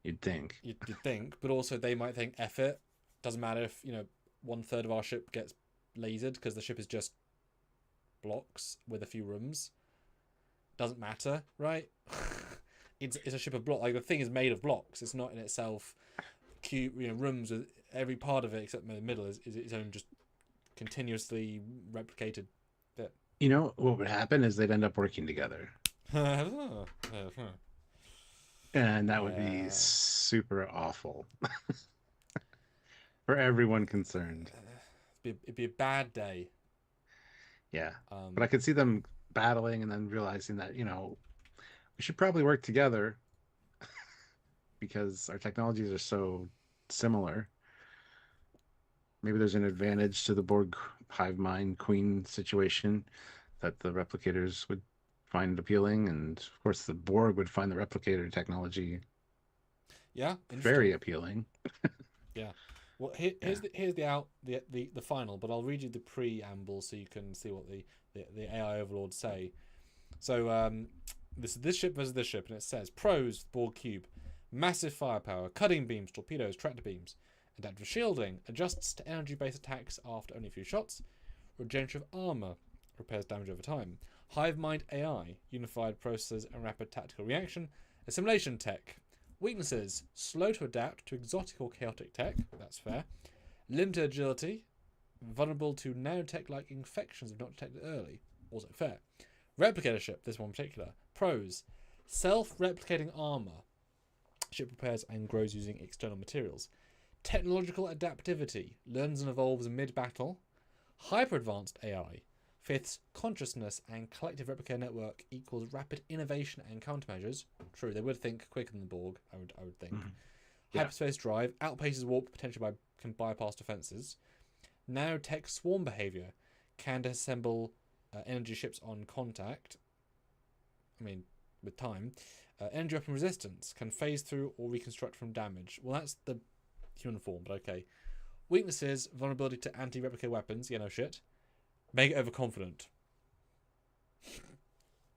you'd think. You'd think, but also they might think, F it, doesn't matter if 1/3 of our ship gets lasered because the ship is just blocks with a few rooms. Doesn't matter, right? it's a ship of block. Like the thing is made of blocks. It's not in itself cube, rooms with every part of it except the middle is its own just continuously replicated bit. You know what would happen is they'd end up working together, and that would be Yeah. super awful for everyone concerned. It'd be a bad day. Yeah, but I Um, could see them battling and then realizing that we should probably work together because our technologies are so similar. Maybe there's an advantage to the Borg hive mind queen situation that the replicators would find appealing, and of course the Borg would find the replicator technology yeah, very interesting. appealing. Yeah. Well, Yeah. here's the final, but I'll read you the preamble so you can see what the AI overlords say. So this ship versus this ship, and it says pros Borg cube, massive firepower, cutting beams, torpedoes, tractor beams, adaptive shielding, adjusts to energy-based attacks after only a few shots, regenerative armor, repairs damage over time, hive mind AI, unified processors and rapid tactical reaction, assimilation tech. Weaknesses: slow to adapt to exotic or chaotic tech. That's fair. Limited agility, vulnerable to nanotech-like infections if not detected early. Also fair. Replicator ship, this one in particular. Pros: self-replicating armor. Ship repairs and grows using external materials. Technological adaptivity, learns and evolves mid-battle. Hyper-advanced AI. Fifth's consciousness and collective replicator network equals rapid innovation and countermeasures. True, they would think quicker than the Borg, I would think. Mhm. Yeah. Hyperspace drive outpaces warp potentially can bypass defenses. Nanotech swarm behavior can disassemble energy ships on contact. I mean, with time. Energy weapon resistance can phase through or reconstruct from damage. Well, that's the human form, but okay. Weaknesses: vulnerability to anti-replicator weapons. Yeah, no shit. Make it overconfident.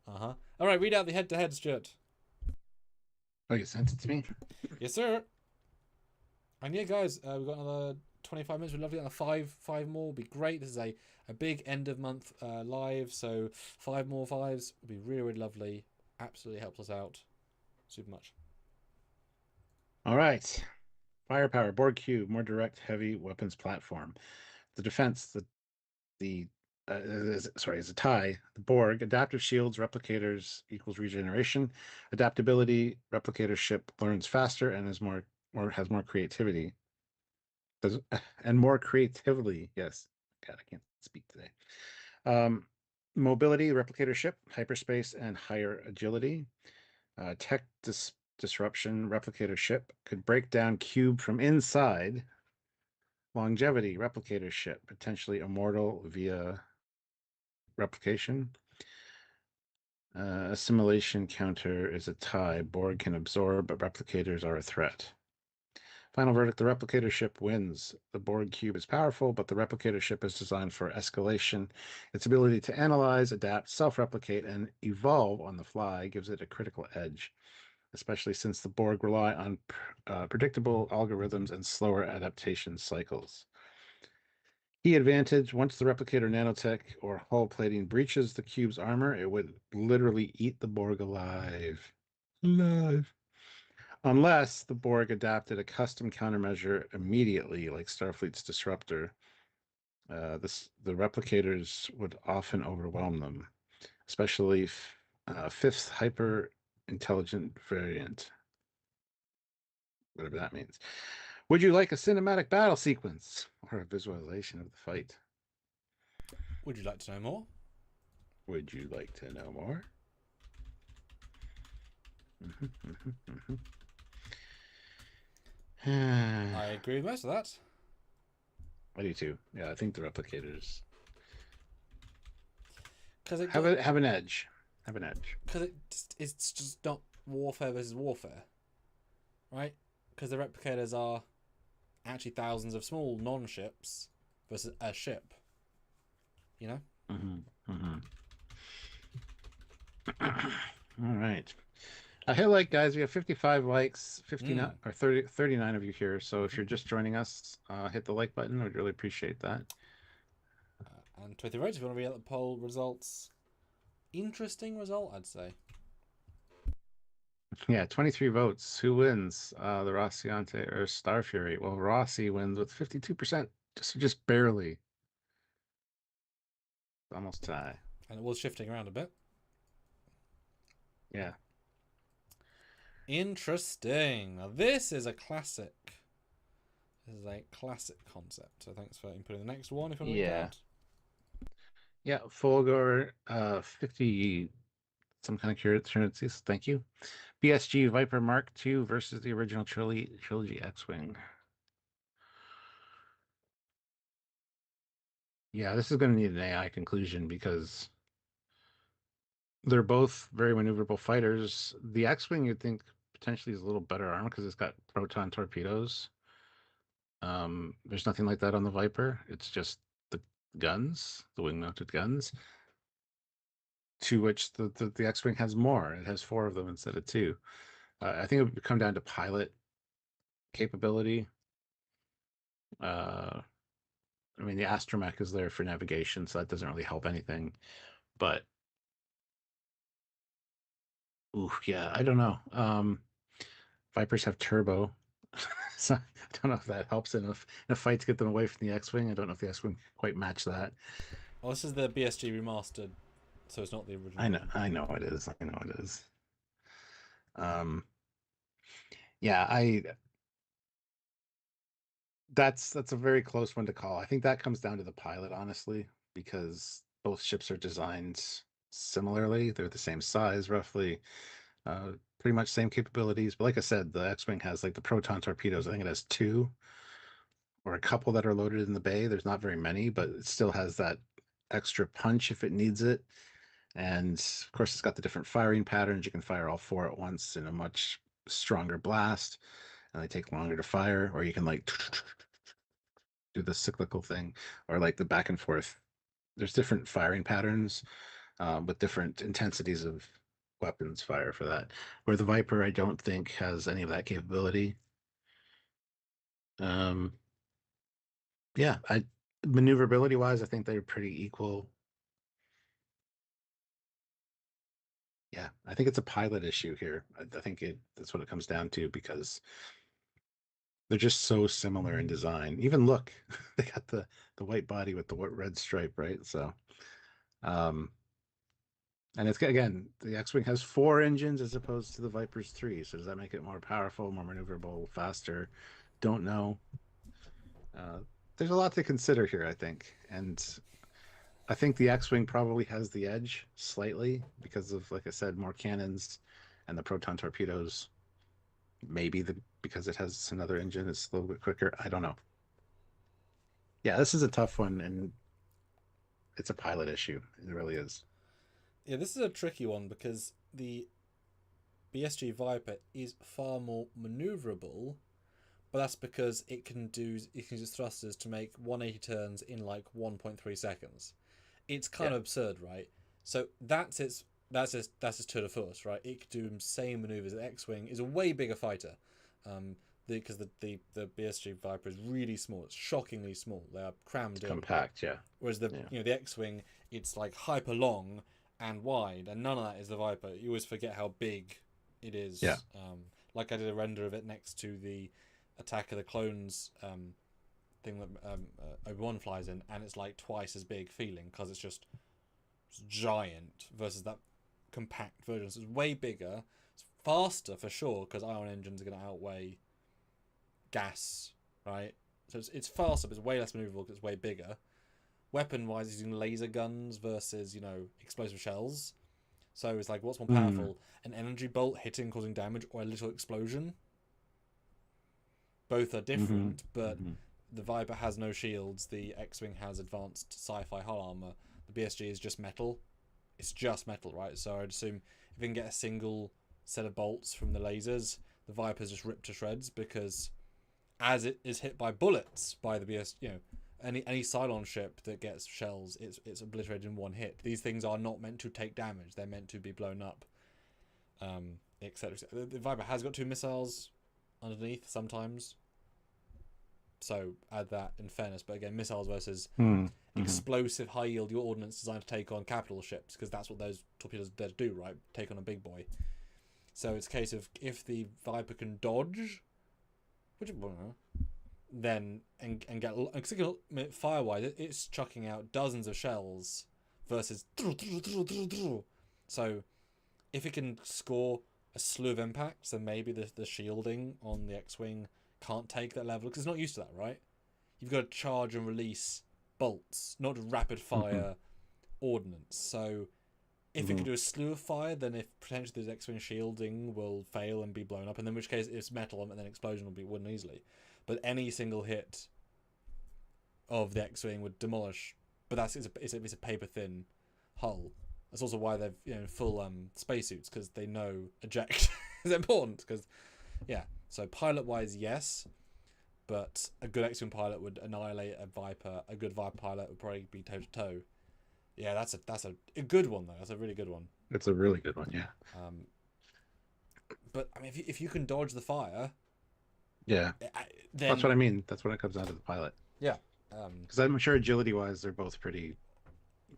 All right, read out the head-to-head, Stuart. Oh, you sent it to me? Yes, sir. And yeah, guys, we've got another 25 minutes. We'd love to get another five more. Would be great. This is a big end of month live, so 5 more 5s would be really, really lovely. Absolutely helps us out super much. All right. Firepower, Borg cube, more direct, heavy weapons platform. The defense, the is a tie. The Borg, adaptive shields, replicators equals regeneration. Adaptability, replicator ship learns faster and is more or has more creativity. And more creatively, yes. God, I can't speak today. Um, Mobility, replicator ship, hyperspace, and higher agility. Tech disruption, replicator ship could break down cube from inside. Longevity, replicator ship, potentially immortal via replication. Assimilation counter is a tie. Borg can absorb, but replicators are a threat. Final verdict: the replicator ship wins. The Borg cube is powerful, but the replicator ship is designed for escalation. Its ability to analyze, adapt, self-replicate, and evolve on the fly gives it a critical edge, especially since the Borg rely on predictable algorithms and slower adaptation cycles. Key advantage: once the replicator nanotech or hull plating breaches the cube's armor, it would literally eat the Borg alive. Alive. Unless the Borg adapted a custom countermeasure immediately, like Starfleet's disruptor, the replicators would often overwhelm them, especially fifth hyper intelligent variant, whatever that means. Would you like a cinematic battle sequence or a visualization of the fight? Would you like to know more? Would you like to know more? I I agree with most of that. do too. Yeah, I think the replicators Because it, have an edge. Have an edge. because it's just not warfare versus warfare, right? Because the replicators are actually thousands of small non-ships versus a ship. You know. Mm-hmm. Mm-hmm. All right. Hey, like guys, we have 55 likes, 59 Mm. or 39 of you here. So if you're just joining us, hit the like button. I'd really appreciate that. And 20 votes if you want to read out the poll results. Interesting result, I'd say. Yeah, 23 votes. Who wins? The Rosinante or Star Fury? Well, Rossi wins with 52%. Just barely. Almost tie. And it was shifting around a bit. Yeah. Interesting. Now this is a classic. This is a classic concept. So thanks for inputting the next one. If you want to read Yeah. that. Yeah. Fulgor, 50 some kind of currencies. Thank you. BSG Viper Mark II versus the original trilogy X-Wing. Yeah, this is going to need an AI conclusion because they're both very maneuverable fighters. The X-Wing, you'd think potentially is a little better armor because it's got proton torpedoes. There's nothing like that on the Viper. It's just the guns, the wing-mounted guns, to which the X-Wing has more. It has four of them instead of two. I think it would come down to pilot capability. Uh, I mean, the astromech is there for navigation, so that doesn't really help anything. But, ooh, yeah, I don't know. Vipers have turbo, so I don't know if that helps enough in a fight to get them away from the X-Wing. I don't know if the X-Wing can quite match that. Well, this is the BSG remastered, so it's not the original one. I know it is. I know it is. Um, yeah, I that's a very close one to call. I think that comes down to the pilot, honestly, because both ships are designed similarly. They're the same size, roughly, pretty much same capabilities. But like I said, the X-Wing has like the proton torpedoes. I think it has two or a couple that are loaded in the bay. There's not very many, but it still has that extra punch if it needs it. And of course, it's got the different firing patterns. You can fire all four at once in a much stronger blast, and they take longer to fire. Or you can like do the cyclical thing, or like the back and forth. There's different firing patterns with different intensities of weapons fire for that. Where the Viper, I don't think has any of that capability. Um, yeah, maneuverability wise, I think they're pretty equal. Yeah, I think it's a pilot issue here. I think that's what it comes down to because they're just so similar in design. Even look, they got the white body with the red stripe, right? So, um, and it's again, the X-Wing has four engines as opposed to the Viper's three. So does that make it more powerful, more maneuverable, faster? Don't know. Uh, there's a lot to consider here, I think, and I think the X-Wing probably has the edge slightly because of, like I said, more cannons and the proton torpedoes. Maybe because it has another engine, it's a little bit quicker. I don't know. Yeah, this is a tough one, and it's a pilot issue. It really is. Yeah, this is a tricky one because the BSG Viper is far more maneuverable, but that's because it can use thrusters to make 180 turns in like 1.3 seconds. It's kind Yeah. of absurd, right? So that's its tour de force, right? It could do the same maneuvers. The X-wing is a way bigger fighter, because the BSG Viper is really small. It's shockingly small. They are crammed It's in. compact, yeah. Whereas the Yeah. the X-wing, it's like hyper long and wide, and none of that is the Viper. You always forget how big it Yeah. is. Like I did a render of it next to the Attack of the Clones thing that Obi-Wan flies in, and it's like twice as big feeling because it's giant versus that compact version. So it's way bigger. It's faster for sure because ion engines are going to outweigh gas, right? So it's faster, but it's way less maneuverable because it's way bigger. Weapon-wise, using laser guns versus explosive shells. So it's like, what's more Mm. powerful? An energy bolt hitting, causing damage, or a little explosion? Both are Mm-hmm. different, but Mm-hmm. the Viper has no shields. The X-wing has advanced sci-fi hull armor. The BSG is just metal. It's just metal, right? So I'd assume if you can get a single set of bolts from the lasers, the Viper's just ripped to shreds because as it is hit by bullets by the BS, any Cylon ship that gets shells, it's obliterated in one hit. These things are not meant to take damage; they're meant to be blown up, etc. The Viper has got two missiles underneath sometimes, so add that in fairness. But again, missiles versus Mm-hmm. explosive high yield your ordnance designed to take on capital ships because that's what those torpedoes are there to do, right? Take on a big boy. So it's a case of if the Viper can dodge, which then and get fire-wise, it's chucking out dozens of shells versus so if it can score a slew of impacts, then maybe the shielding on the X-Wing can't take that level because it's not used to that, right? You've got to charge and release bolts, not rapid fire ordnance. So if it can do a slew of fire, then if potentially the X-Wing shielding will fail and be blown up, and in which case it's metal and then explosion will be wouldn't easily. But any single hit of the X-Wing would demolish. But it's a paper thin hull. That's also why they've full spacesuits, because they know eject is important. Because so pilot wise, yes, but a good X-Wing pilot would annihilate a Viper. A good Viper pilot would probably be toe to toe. Yeah, that's a good one though. That's a really good one. It's a really good one, yeah. But I mean, if you can dodge the fire, then that's what I mean. That's when it comes down to the pilot. Yeah. Because I'm sure agility-wise, they're both pretty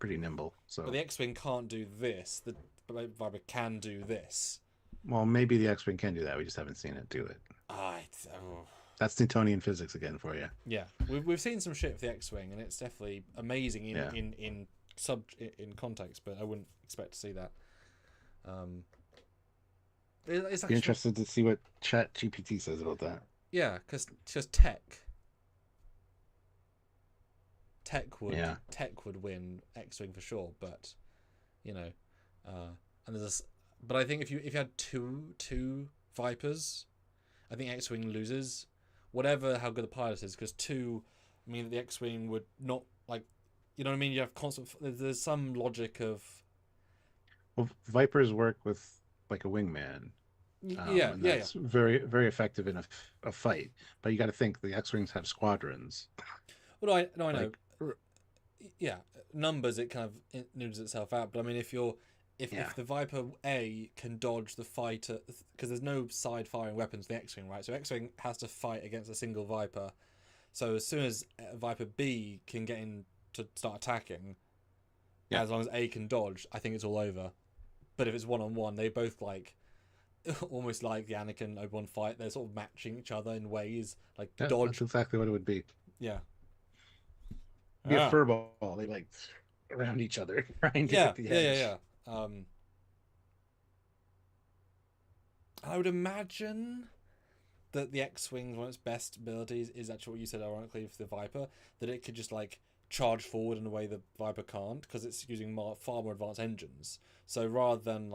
nimble. So, but the X-Wing can't do this. The Viper can do this. Well, maybe the X-Wing can do that. We just haven't seen it do it. That's Newtonian physics again for you. Yeah, we've seen some shit with the X-Wing, and it's definitely amazing in context, but I wouldn't expect to see that. It's Be interested to see what Chat GPT says about that. Yeah, because tech would win X-Wing for sure, but and there's but I think if you had two Vipers, I think X-Wing loses, whatever how good the pilot is, because two mean that the X-Wing would not you know what I mean. You have constant. There's some logic of. Well, Vipers work with like a wingman. That's very, very effective in a fight. But you got to think the X-Wings have squadrons. Well, I know. Numbers it kind of noodles itself out. But I mean, if the Viper A can dodge the fighter, because there's no side firing weapons the X-Wing, right? So X-Wing has to fight against a single Viper. So as soon as Viper B can get in to start attacking, as long as A can dodge, I think it's all over. But if it's one-on-one, they both almost like the Anakin Obi-Wan fight. They're sort of matching each other in ways dodge. That's exactly what it would be. Yeah. Be a furball. They around each other trying to get the edge. I would imagine that the X-Wing, one of its best abilities, is actually what you said ironically for the Viper, that it could just charge forward in a way the Viper can't, because it's using far more advanced engines. So rather than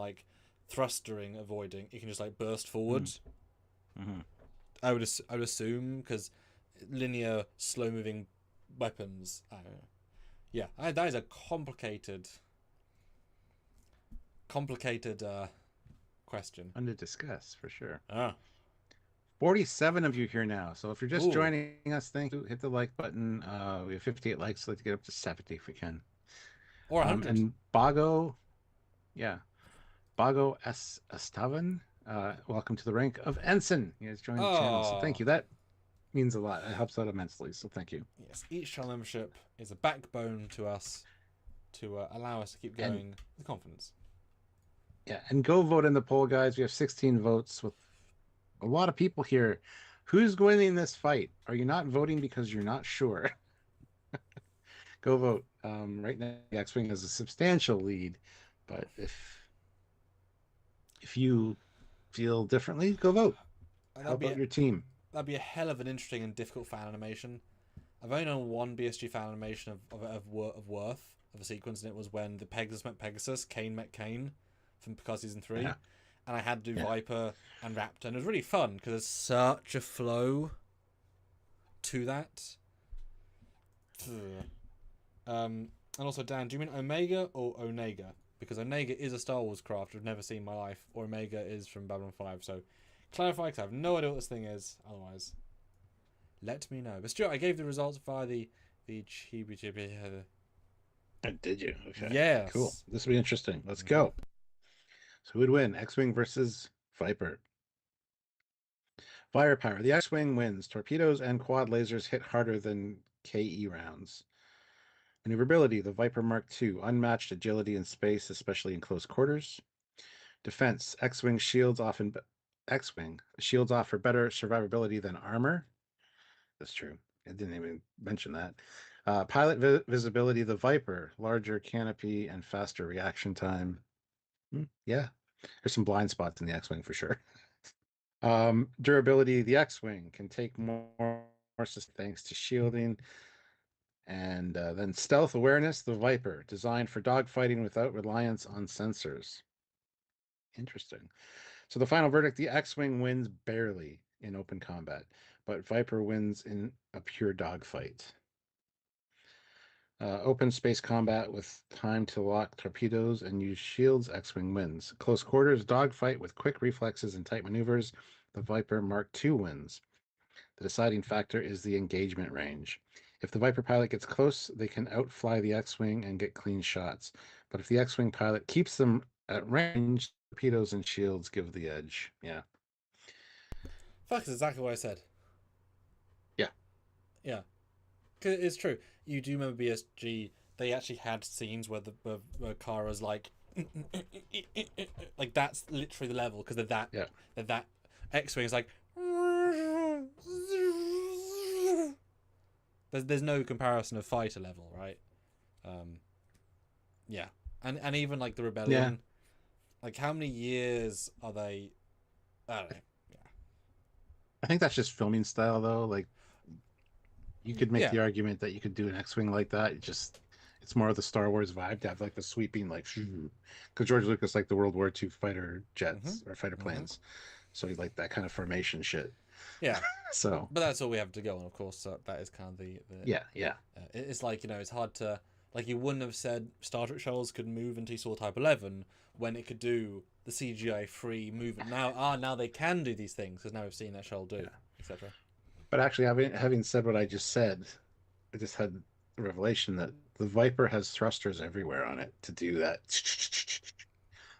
thrustering, avoiding, it can just burst forward. I would assume, because linear, slow moving weapons. I don't know. Yeah, that is a complicated question. Fun to discuss for sure. 47 of you here now. So if you're just joining us, thank you. Hit the like button. We have 58 likes. I'd like to get up to 70 if we can. Or 100. And Bago S. Estavan, welcome to the rank of Ensign. He has joined the channel, so thank you. That means a lot. It helps out immensely, so thank you. Yes, each channel membership is a backbone to us to allow us to keep going with confidence. Yeah, and go vote in the poll, guys. We have 16 votes with a lot of people here. Who's winning this fight? Are you not voting because you're not sure? Go vote. Right now, the X-Wing has a substantial lead, but if you feel differently, go vote. How about your team? That'd be a hell of an interesting and difficult fan animation. I've only known one BSG fan animation of worth of a sequence, and it was when the Pegasus met Pegasus, Kane met Kane from Picard season 3, and I had to do Viper and Raptor, and it was really fun because there's such a flow to that. And also, Dan, do you mean Omega or Onega? Because Onega is a Star Wars craft I've never seen in my life, or Omega is from Babylon 5. So clarify, because I have no idea what this thing is. Otherwise, let me know. But Stuart, I gave the results via the Chibi. Did you? Okay. Yes. Cool. This will be interesting. Let's go. So who would win? X-Wing versus Viper. Firepower. The X-Wing wins. Torpedoes and quad lasers hit harder than KE rounds. Maneuverability. The Viper Mark II. Unmatched agility in space, especially in close quarters. Defense. X-wing shields often. X-wing shields offer better survivability than armor. That's true. I didn't even mention that. Pilot visibility. The Viper. Larger canopy and faster reaction time. Yeah. There's some blind spots in the X-wing for sure. Durability. The X-wing can take more thanks to shielding. And then stealth awareness, the Viper, designed for dogfighting without reliance on sensors. Interesting. So the final verdict, the X-wing wins barely in open combat, but Viper wins in a pure dogfight. Open space combat with time to lock torpedoes and use shields, X-wing wins. Close quarters dogfight with quick reflexes and tight maneuvers, the Viper Mark II wins. The deciding factor is the engagement range. If the Viper pilot gets close, they can outfly the X-wing and get clean shots. But if the X-wing pilot keeps them at range, torpedoes and shields give the edge. Yeah. Fuck, it's exactly what I said. Yeah. Yeah. Cause it's true. You do remember BSG, they actually had scenes where where Kara's like that's literally the level, because they're that X-wing is like there's no comparison of fighter level, right? Yeah. And even like the Rebellion, like how many years are they? I don't know. Yeah. I think that's just filming style though. Like you could make the argument that you could do an X-wing like that. It's more of the Star Wars vibe to have like the sweeping because George Lucas liked the World War II fighter jets or fighter planes, so he liked that kind of formation shit. Yeah. So, but that's all we have to go on, of course. So that is kind of the it's like, it's hard to, like, you wouldn't have said Star Trek shuttles could move until you saw Type 11 when it could do the CGI free movement. Now they can do these things because now we've seen that shuttle do, etc. But actually, having said what I just said, I just had the revelation that the Viper has thrusters everywhere on it to do that.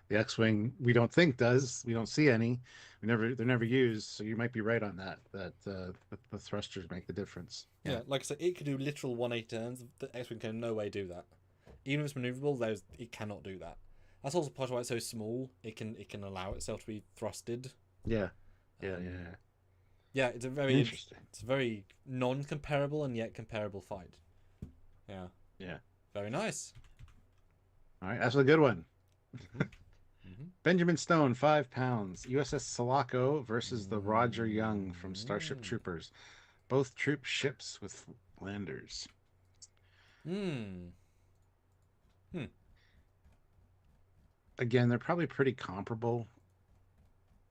The X-wing we don't think does. We don't see any. They're never used. So you might be right on that. That the thrusters make the difference. Yeah, like I said, it could do literal 180 turns. The X-wing can in no way do that. Even if it's maneuverable, it cannot do that. That's also part of why it's so small. It can allow itself to be thrusted. Yeah. Yeah, it's a very interesting. It's a very non-comparable and yet comparable fight. Yeah. Yeah. Very nice. All right, that's a good one. Benjamin Stone, 5 pounds. USS Salakaco versus the Roger Young from Starship Troopers. Both troop ships with landers. Again, they're probably pretty comparable,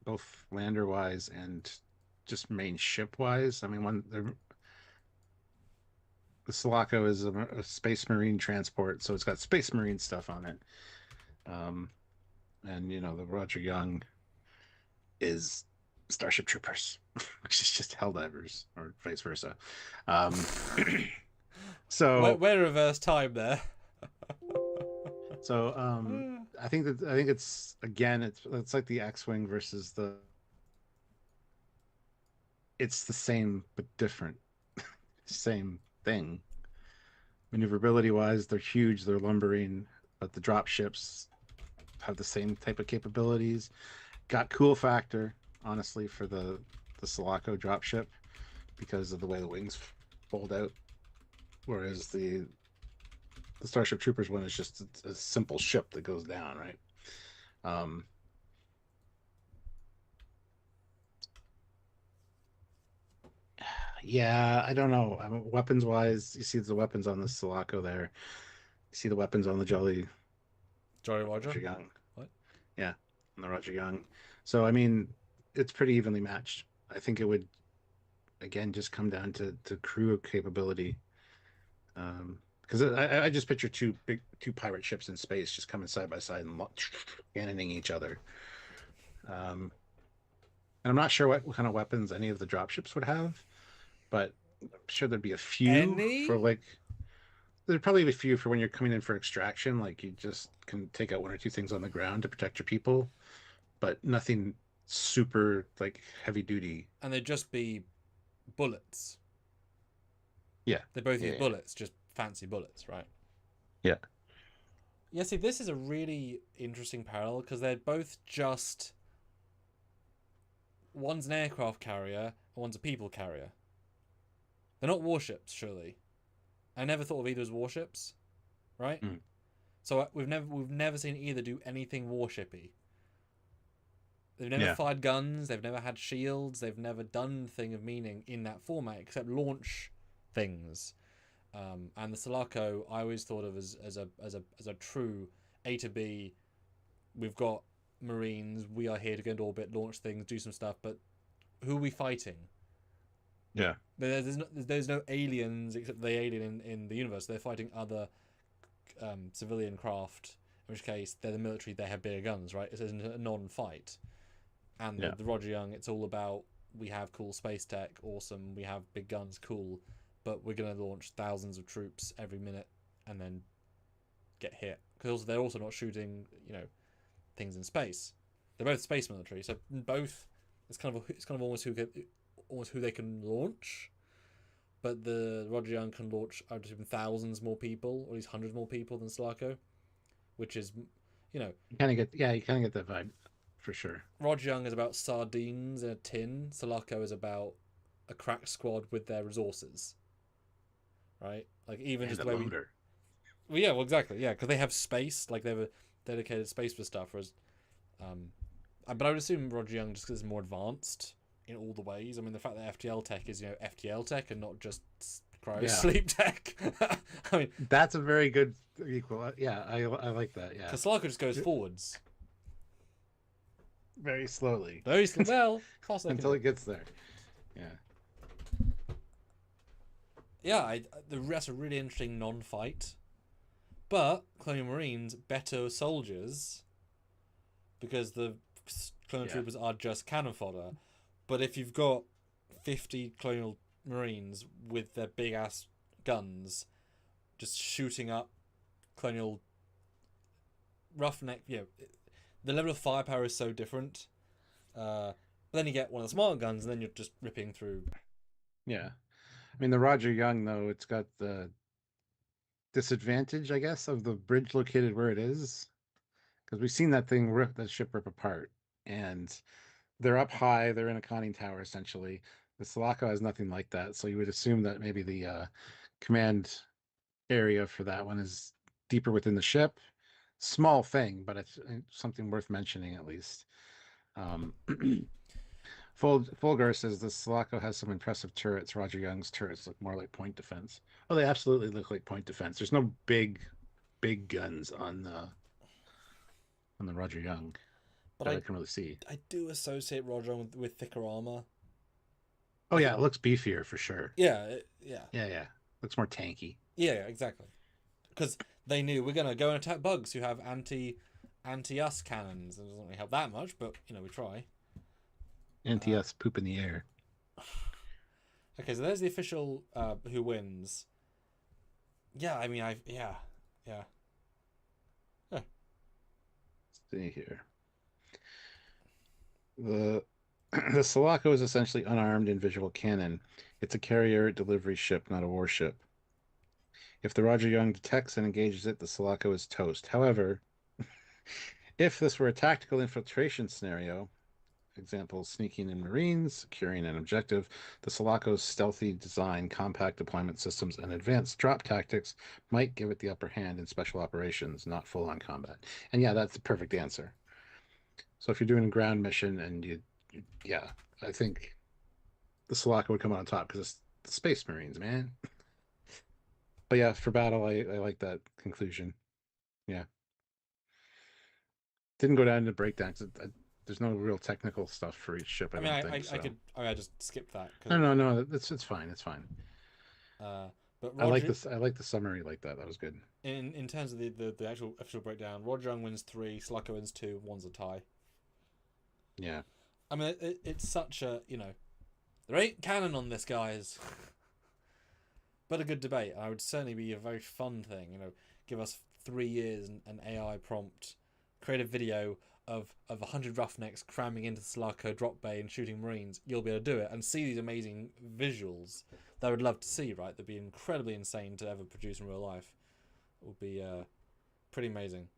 both lander-wise and just main ship-wise. I mean, the Salakaco is a space marine transport, so it's got space marine stuff on it. And the Roger Young is Starship Troopers, which is just Helldivers, or vice versa. So we're reverse time there. So I think it's again it's like the X-wing versus the. It's the same but different. Same thing. Maneuverability wise, they're huge, they're lumbering, but the drop ships have the same type of capabilities. Got cool factor, honestly, for the Salakaco dropship because of the way the wings fold out. Whereas the Starship Troopers one is just a simple ship that goes down, right? Yeah, I don't know. I mean, weapons wise, you see the weapons on the Salakaco there. You see the weapons on the Roger Young. What? Yeah, on the Roger Young. So I mean, it's pretty evenly matched. I think it would again just come down to crew capability. Because I just picture two pirate ships in space just coming side by side and cannoning each other. And I'm not sure what kind of weapons any of the dropships would have, but I'm sure there'd be a few for like. There'd probably be a few for when you're coming in for extraction, like you just can take out one or two things on the ground to protect your people, but nothing super like heavy duty. And they'd just be bullets. Yeah. They both use bullets, just fancy bullets, right? Yeah. Yeah, see, this is a really interesting parallel because they're both just one's an aircraft carrier and one's a people carrier. They're not warships, surely. I never thought of either as warships, right? Mm. So we've never seen either do anything warshipy. They've never Yeah. fired guns. They've never had shields. They've never done anything of meaning in that format except launch things. And the Salakaco, I always thought of as a true A to B. We've got Marines. We are here to go into orbit, launch things, do some stuff. But who are we fighting? Yeah. There's no aliens except the alien in the universe. They're fighting other civilian craft. In which case, they're the military. They have bigger guns, right? It's a non-fight. And Yeah. the Roger Young, it's all about we have cool space tech, awesome. We have big guns, cool. But we're going to launch thousands of troops every minute and then get hit. Because they're also not shooting, things in space. They're both space military, so both it's kind of almost who they can launch. But the Roger Young can launch, I would assume, thousands more people, or at least hundreds more people than Salakaco, which is, You kind of get that vibe, for sure. Roger Young is about sardines in a tin. Salakaco is about a crack squad with their resources. Right? Like, even And just the the way loader. Well, yeah, well, exactly, yeah, because they have space, like they have a dedicated space for stuff. Whereas, but I would assume Roger Young just because it's more advanced in all the ways. I mean, the fact that FTL tech is FTL tech and not just cryo sleep tech. I mean, that's a very good equal. Yeah, I like that. Yeah, because Salakaco just goes forwards very slowly. very well, until it gets there. Yeah. Yeah, that's a really interesting non-fight. But Colonial Marines, better soldiers, because the Colonial Troopers are just cannon fodder. But if you've got 50 Colonial Marines with their big-ass guns just shooting up Colonial Roughneck, the level of firepower is so different. But then you get one of the smaller guns, and then you're just ripping through. Yeah. I mean, the Roger Young, though, it's got the disadvantage, I guess, of the bridge located where it is, because we've seen that ship rip apart, and they're up high, they're in a conning tower essentially. The Salakaco has nothing like that, so you would assume that maybe the command area for that one is deeper within the ship. Small thing, but it's something worth mentioning at least. Fulgar says the Salakaco has some impressive turrets. Roger Young's turrets look more like point defense. Oh, they absolutely look like point defense. There's no big guns on the Roger Young But that I can really see. I do associate Roger with thicker armor. Oh yeah, it looks beefier for sure. Yeah. Yeah. Looks more tanky. Yeah, exactly. Because they knew we're gonna go and attack bugs who have anti-us cannons. It doesn't really help that much, but we try. Anti-us poop in the air. Okay, so there's the official who wins. Yeah, I mean, yeah. Let's see here. The Salakaco is essentially unarmed in visual cannon. It's a carrier delivery ship, not a warship. If the Roger Young detects and engages it, the Salakaco is toast. However, if this were a tactical infiltration scenario, example, sneaking in Marines, securing an objective, the Salakaco's stealthy design, compact deployment systems, and advanced drop tactics might give it the upper hand in special operations, not full-on combat. And yeah, that's the perfect answer. So if you're doing a ground mission and I think the Salakaco would come out on top because it's the Space Marines, man. But yeah, for battle, I like that conclusion. Yeah. Didn't go down into breakdowns. There's no real technical stuff for each ship. I don't think so. I just skip that. No. It's fine. It's fine. But I like this. I like the summary like that. That was good. In terms of the actual official breakdown, Roger Young wins 3, Salakaco wins 2, 1's a tie. Yeah. I mean, it's such a there ain't canon on this, guys. But a good debate. I would certainly be a very fun thing. Give us 3 years and an AI prompt, create a video of 100 roughnecks cramming into the Salakaco drop bay and shooting Marines. You'll be able to do it and see these amazing visuals that I would love to see. Right, that'd be incredibly insane to ever produce in real life. It would be pretty amazing.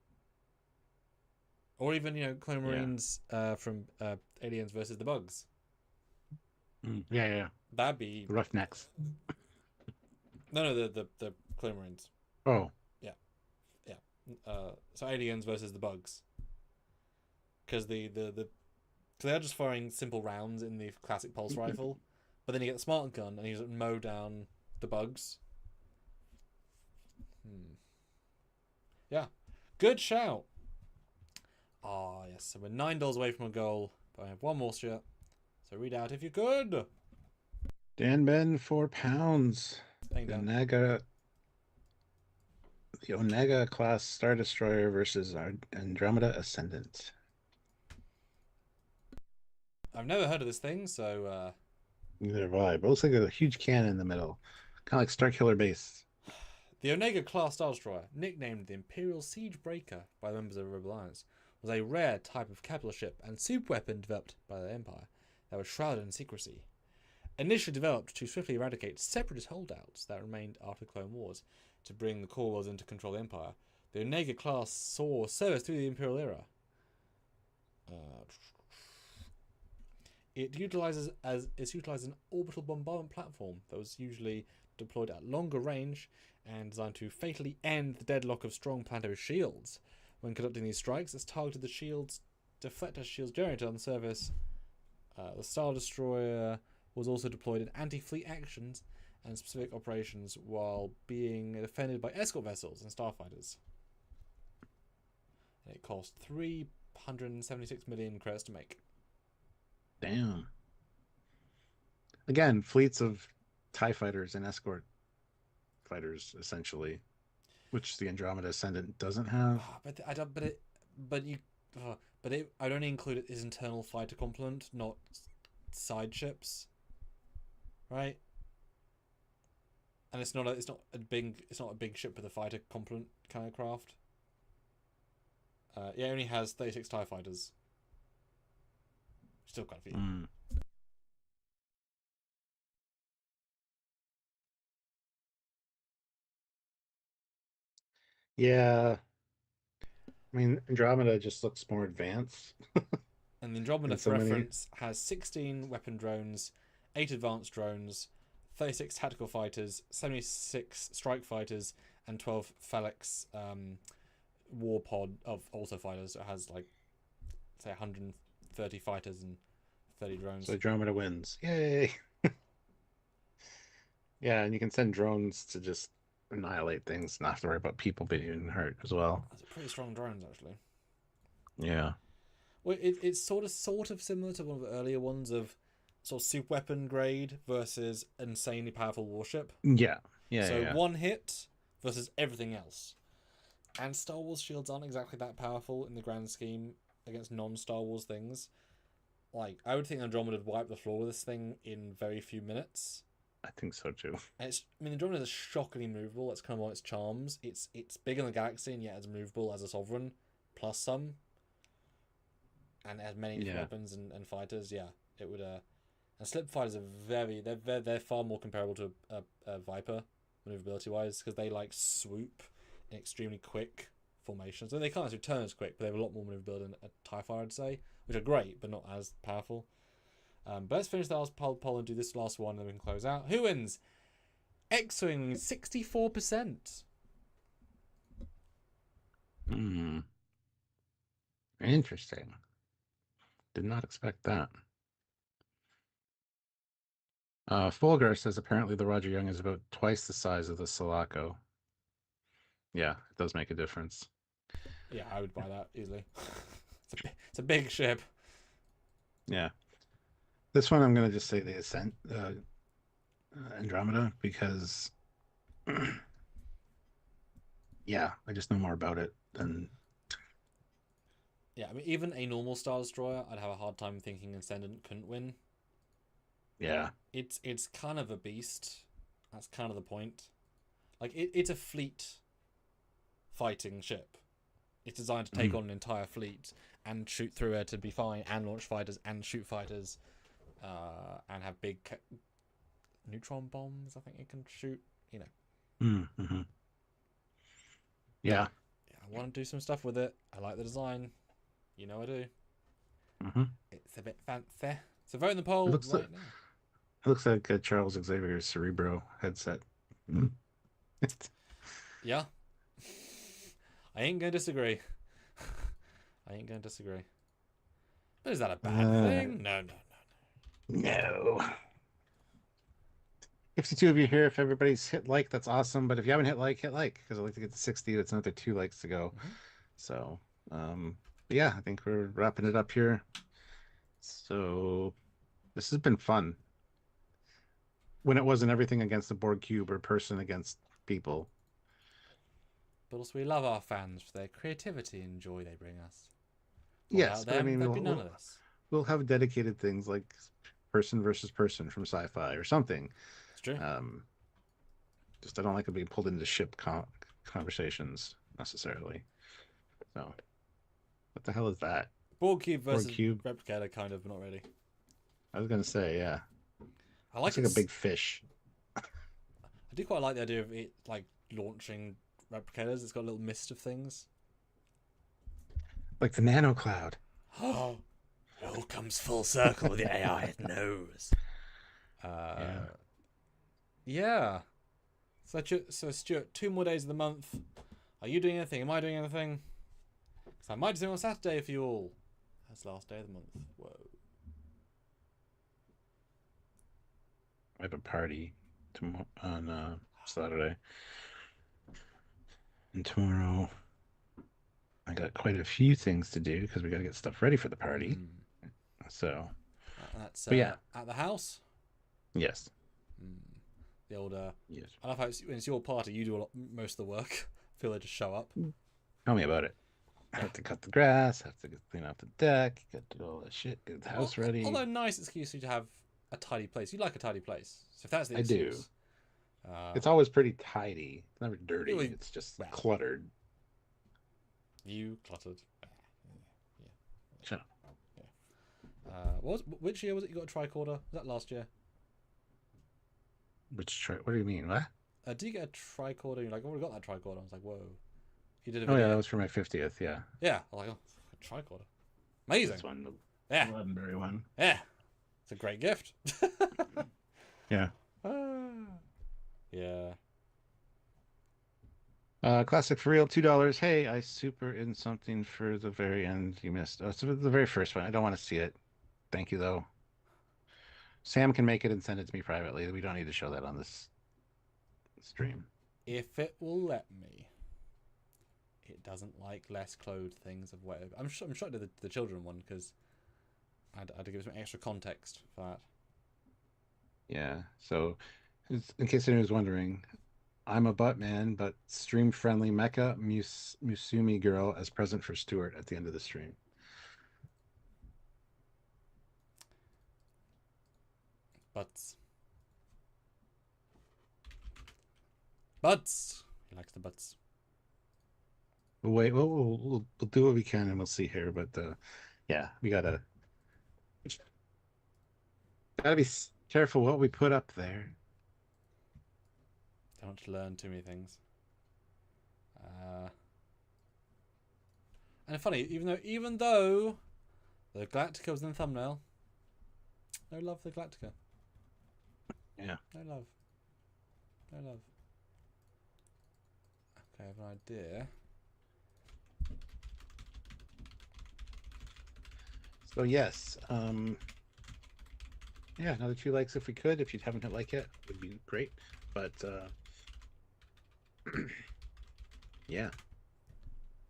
Or even, you know, Clone Marines from Aliens versus the Bugs. Yeah. That'd be The Roughnecks. no, the Clone Marines. Oh, Yeah. So Aliens versus the Bugs. Because so they're just firing simple rounds in the classic pulse rifle, but then you get the smart gun and you just mow down the bugs. Yeah, good shout. Ah, yes. So we're $9 away from a goal, but I have one more shot. So read out if you could. Dan Ben, £4. Staying down. The Onega class Star Destroyer versus our Andromeda Ascendant. I've never heard of this thing, so Neither have I, but it looks like a huge cannon in the middle. Kind of like Starkiller Base. the Onega class Star Destroyer, nicknamed the Imperial Siege Breaker by the members of the Rebel Alliance, was a rare type of capital ship and super weapon developed by the Empire that was shrouded in secrecy. Initially developed to swiftly eradicate separatist holdouts that remained after the Clone Wars to bring the core worlds into control of the Empire, the Onega class saw service through the Imperial era. It's utilized as an orbital bombardment platform that was usually deployed at longer range and designed to fatally end the deadlock of strong planetary shields. When conducting these strikes, it's targeted the shield's deflector shields generator on the surface. The Star Destroyer was also deployed in anti-fleet actions and specific operations while being defended by escort vessels and starfighters. And it cost 376 million credits to make. Damn. Again, fleets of TIE fighters and escort fighters, essentially, which the Andromeda Ascendant doesn't have. I'd only include it as internal fighter complement, not side ships, right? And it's not a big ship with a fighter complement kind of craft. It only has 36 TIE fighters. Still quite a few. Yeah. I mean, Andromeda just looks more advanced. And the Andromeda, And for so many- reference, has 16 weapon drones, 8 advanced drones, 36 tactical fighters, 76 strike fighters, and 12 Phalanx war pod of also fighters. So it has, like, say 130 fighters and 30 drones. So Andromeda wins. Yay! Yeah, and you can send drones to just annihilate things, not have to worry about people being hurt as well. Those are pretty strong drones, actually. Yeah. Well, it's sort of similar to one of the earlier ones of sort of super weapon grade versus insanely powerful warship. Yeah. So Yeah. one hit versus everything else. And Star Wars shields aren't exactly that powerful in the grand scheme against non-Star Wars things. Like, I would think Andromeda would wipe the floor with this thing in very few minutes. I think so too. And Andromeda is shockingly movable. That's kind of one of its charms. It's big in the galaxy and yet it's movable as a sovereign, plus some. And it has many different weapons and fighters. Yeah, it would. And slip fighters are they're far more comparable to a Viper maneuverability wise because they like swoop in extremely quick formations. So they can't actually turn as quick, but they have a lot more maneuverability than a TIE fighter, I'd say, which are great but not as powerful. But let's finish the last poll and do this last one, and then we can close out. Who wins? X-Wing 64%. Interesting. Did not expect that. Fulgar says apparently the Roger Young is about twice the size of the Salakaco. Yeah, it does make a difference. Yeah, I would buy that easily. It's a big ship. Yeah. This one I'm going to just say the Ascent Andromeda because yeah, I just know more about it than Yeah, I mean, even a normal Star Destroyer, I'd have a hard time thinking Ascendant couldn't win. yeah. It's kind of a beast. That's kind of the point. Like, it's a fleet fighting ship. It's designed to take on an entire fleet and shoot through it to be fine, and launch fighters and shoot fighters, and have big neutron bombs. I think it can shoot. You know. Mm-hmm. Yeah. I want to do some stuff with it. I like the design. You know I do. Mm-hmm. It's a bit fancy. So vote in the It poll looks right like now. it looks like Charles Xavier's Cerebro headset. Mm. Yeah. I ain't going to disagree. I ain't going to disagree. But is that a bad thing? No, no, no, no. No. 52 of you here. If everybody's hit like, that's awesome. But if you haven't hit like, because I'd like to get to 60. That's another 2 likes to go. Mm-hmm. So, yeah, I think we're wrapping it up here. So, this has been fun. When it wasn't everything against the Borg cube or person against people. But also, we love our fans for their creativity and joy they bring us. Yes, Without but I them, mean, there'd be none of this. we'll have dedicated things like person versus person from sci-fi or something. It's true. Just I don't like it being pulled into ship conversations necessarily. So, what the hell is that? Borg cube versus Borg cube. Replicator, kind of, but not really. I was gonna say, yeah. I like It's like a big fish. I do quite like the idea of it like launching replicators. It's got a little mist of things. Like the nano cloud. Oh, it all comes full circle with the AI it knows. Yeah. So Stuart, 2 more days of the month. Are you doing anything? Am I doing anything? Because I might do something on Saturday for you all. That's the last day of the month. Whoa. I have a party tomorrow on Saturday. And tomorrow I got quite a few things to do because we got to get stuff ready for the party. So, That's yeah, at the house. yes, The old. yes. I love how when it's your party, you do most of the work. I feel they just show up. Tell me about it. I have to cut the grass. I have to clean out the deck. Got to do all that shit. Get the house ready. Although nice excuse for you to have a tidy place. You like a tidy place, so if that's the I do. excuse. It's always pretty tidy. It's never dirty. Really, It's just well, cluttered. You cluttered. Yeah. Shut up. Which year was it you got a tricorder? Was that last year? What do you mean? What? Did you get a tricorder? You're like, oh, we got that tricorder. I was like, whoa. You did a Oh video. yeah, that was for my 50th. Yeah. Yeah. I was like, oh, a tricorder. Amazing. This one, the Yeah. Leadenberry one. Yeah. It's a great gift. Yeah. Yeah. Classic for real, $2. Hey, I super in something for the very end you missed. Oh, so the very first one. I don't want to see it. Thank you though. Sam can make it and send it to me privately. We don't need to show that on this stream. If it will let me. It doesn't like less clothed things of whatever. I'm sure I did the children one because I had to give some extra context for that. Yeah. So, in case anyone was wondering, I'm a butt man, but stream friendly Mecha Musumi girl as present for Stuart at the end of the stream. Butts. He likes the butts. We'll wait. We'll do what we can, and we'll see here. But yeah, we gotta be careful what we put up there. Don't learn too many things. And funny, even though the Galactica was in the thumbnail, no love for the Galactica. Yeah. No love. No love. Okay, I have an idea. So yes, yeah, another 2 likes if we could. If you haven't hit like yet, would be great. But yeah,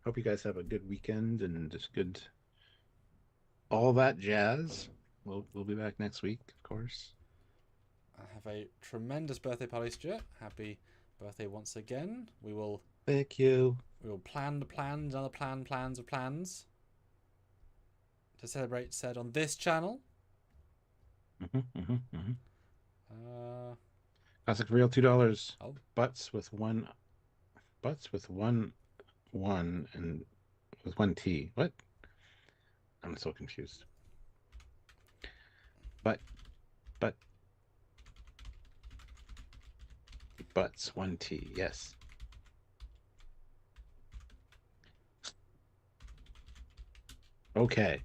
hope you guys have a good weekend and just good all that jazz. We'll be back next week, of course. I have a tremendous birthday party, Stuart. Happy birthday once again. We will. Thank you. We will plan the plans, other plans of plans to celebrate said on this channel. Classic for real, $2. Oh. Butts with one and with one T. What? I'm so confused. Butts, one T. Yes. Okay.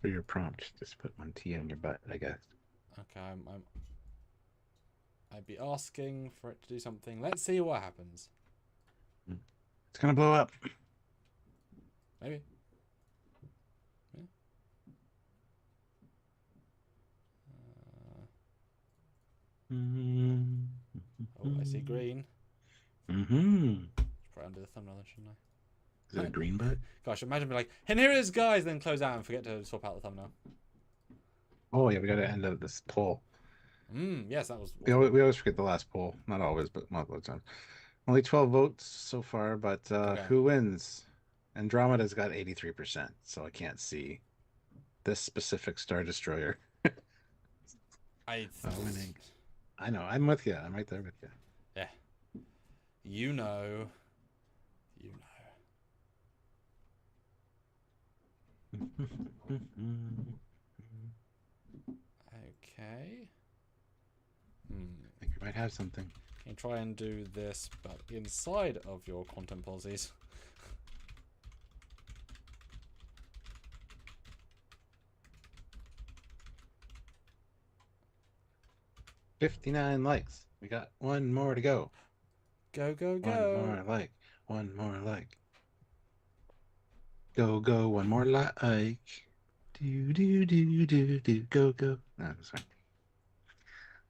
For your prompt, just put one T on your butt, I guess. Okay, I'd be asking for it to do something. Let's see what happens. It's gonna blow up. Maybe. Yeah. Oh, I see green. Mm-hmm. Right under the thumbnail, shouldn't I? Is it a green butt? Gosh, imagine being like, and here it is, guys, then close out and forget to swap out the thumbnail. Oh yeah, we got to end of this poll. Yes, that was. We always forget the last poll. Not always, but multiple times. Only 12 votes so far, but Okay. who wins? Andromeda's got 83%, so I can't see this specific Star Destroyer winning. I know. I'm with you. I'm right there with you. Yeah. You know. Okay. I think we might have something. Can you try and do this, but inside of your content policies? 59 likes. We got one more to go. Go, go, go. One more like. One more like. Go, go, one more like. Do, do, do, do, do. Go, go. No, that's right.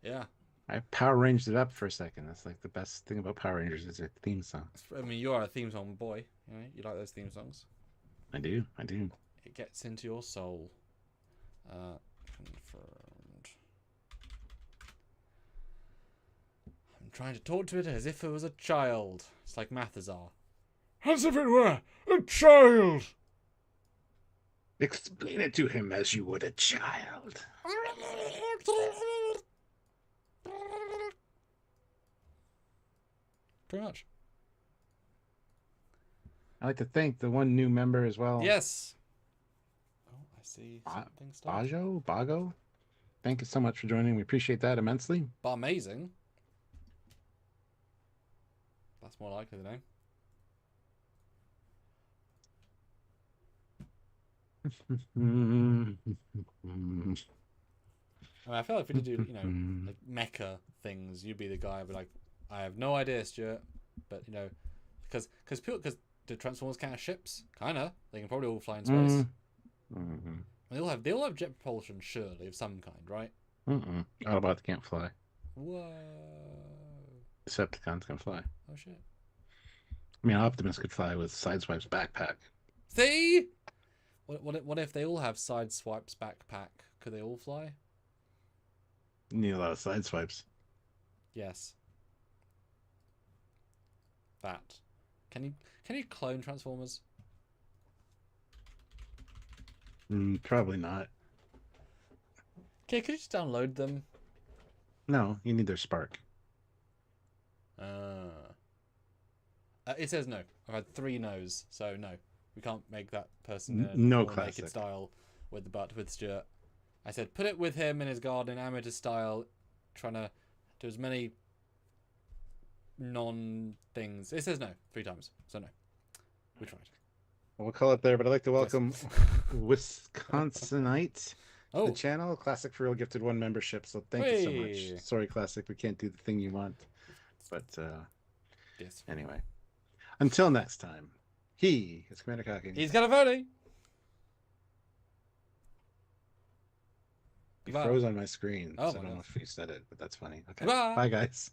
Yeah. I Power Ranged it up for a second. That's like the best thing about Power Rangers is their theme song. I mean, you are a theme song boy. You know, you like those theme songs. I do. I do. It gets into your soul. Confirmed. I'm trying to talk to it as if it was a child. It's like Mathazar. As if it were a child. Explain it to him as you would a child. Pretty much. I'd like to thank the one new member as well. Yes. Oh, I see something stuff. Bago. Thank you so much for joining. We appreciate that immensely. But amazing. That's more likely the name. I mean, I feel like if we did do, you know, like mecha things, you'd be the guy. I'd be like, I have no idea, Stuart, but you know, because do Transformers count as ships? Kinda. They can probably all fly in space. They all have jet propulsion, surely, of some kind, right? Autobots can't fly. Whoa. Decepticons can fly. Oh shit. I mean, Optimus could fly with Sideswipe's backpack. See? What if they all have Sideswipe's backpack? Could they all fly? You need a lot of Sideswipes. Yes. That. Can you clone Transformers? Probably not. Okay, could you just download them? No, you need their spark. It says no. I've had 3 no's, so no. We can't make that person in a No more naked style with Stuart. I said put it with him in his garden, amateur style, trying to do as many non-things. It says no 3 times, so no. We tried. We'll call it there, but I'd like to welcome Wisconsinite to the channel. Classic for Real gifted 1 membership, so thank you so much. Sorry, Classic, we can't do the thing you want. But yes. Anyway. Until next time. He is Commander Cocky. He's got a voting. He froze on my screen, so I don't know if he said it, but that's funny. Okay. Bye guys.